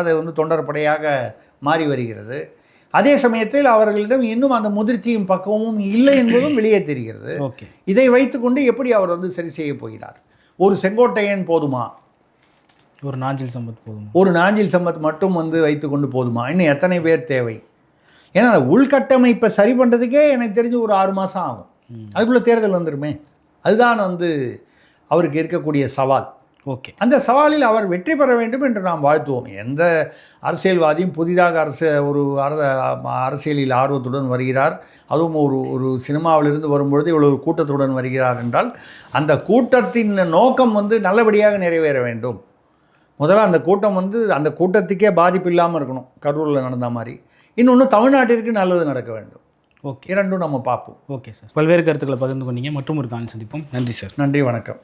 அதை வந்து தொண்டர் படையாக மாறி வருகிறது. அதே சமயத்தில் அவர்களிடம் இன்னும் அந்த முதிர்ச்சியும் பக்குவமும் இல்லை என்பதும் வெளியே தெரிகிறது. இதை வைத்துக்கொண்டு எப்படி அவர் வந்து சரி செய்ய போகிறார்? ஒரு செங்கோட்டையன் போதுமா? ஒரு நாஞ்சில் சம்பத் போதுமா? ஒரு நாஞ்சில் சம்பத் மட்டும் வந்து வைத்து கொண்டு போதுமா? இன்னும் எத்தனை பேர் தேவை? ஏன்னா உள்கட்டமைப்பை சரி பண்ணுறதுக்கே எனக்கு தெரிஞ்சு ஒரு 6 மாதம் ஆகும். அதுக்குள்ளே தேர்தல் வந்துடுமே. அதுதான் வந்து அவருக்கு இருக்கக்கூடிய சவால். அந்த சவாலில் அவர் வெற்றி பெற வேண்டும் என்று நாம் வாழ்த்துவோம். எந்த அரசியல்வாதியும் புதிதாக அரசியலில் ஆர்வத்துடன் வருகிறார், அதுவும் ஒரு சினிமாவிலிருந்து வரும்பொழுது இவ்வளவு கூட்டத்துடன் வருகிறார் என்றால் அந்த கூட்டத்தின் நோக்கம் வந்து நல்லபடியாக நிறைவேற வேண்டும். முதல்ல அந்த கூட்டம் வந்து அந்த கூட்டத்துக்கே பாதிப்பு இல்லாமல் இருக்கணும், கரூரில் நடந்த மாதிரி. இன்னொன்று, தமிழ்நாட்டிற்கு நல்லது நடக்க வேண்டும். இரண்டும் நம்ம பார்ப்போம். சார், பல்வேறு கருத்துக்களை பகிர்ந்து கொண்டீங்க. மற்றும் ஒரு காணொளி சந்திப்போம். நன்றி சார். நன்றி, வணக்கம்.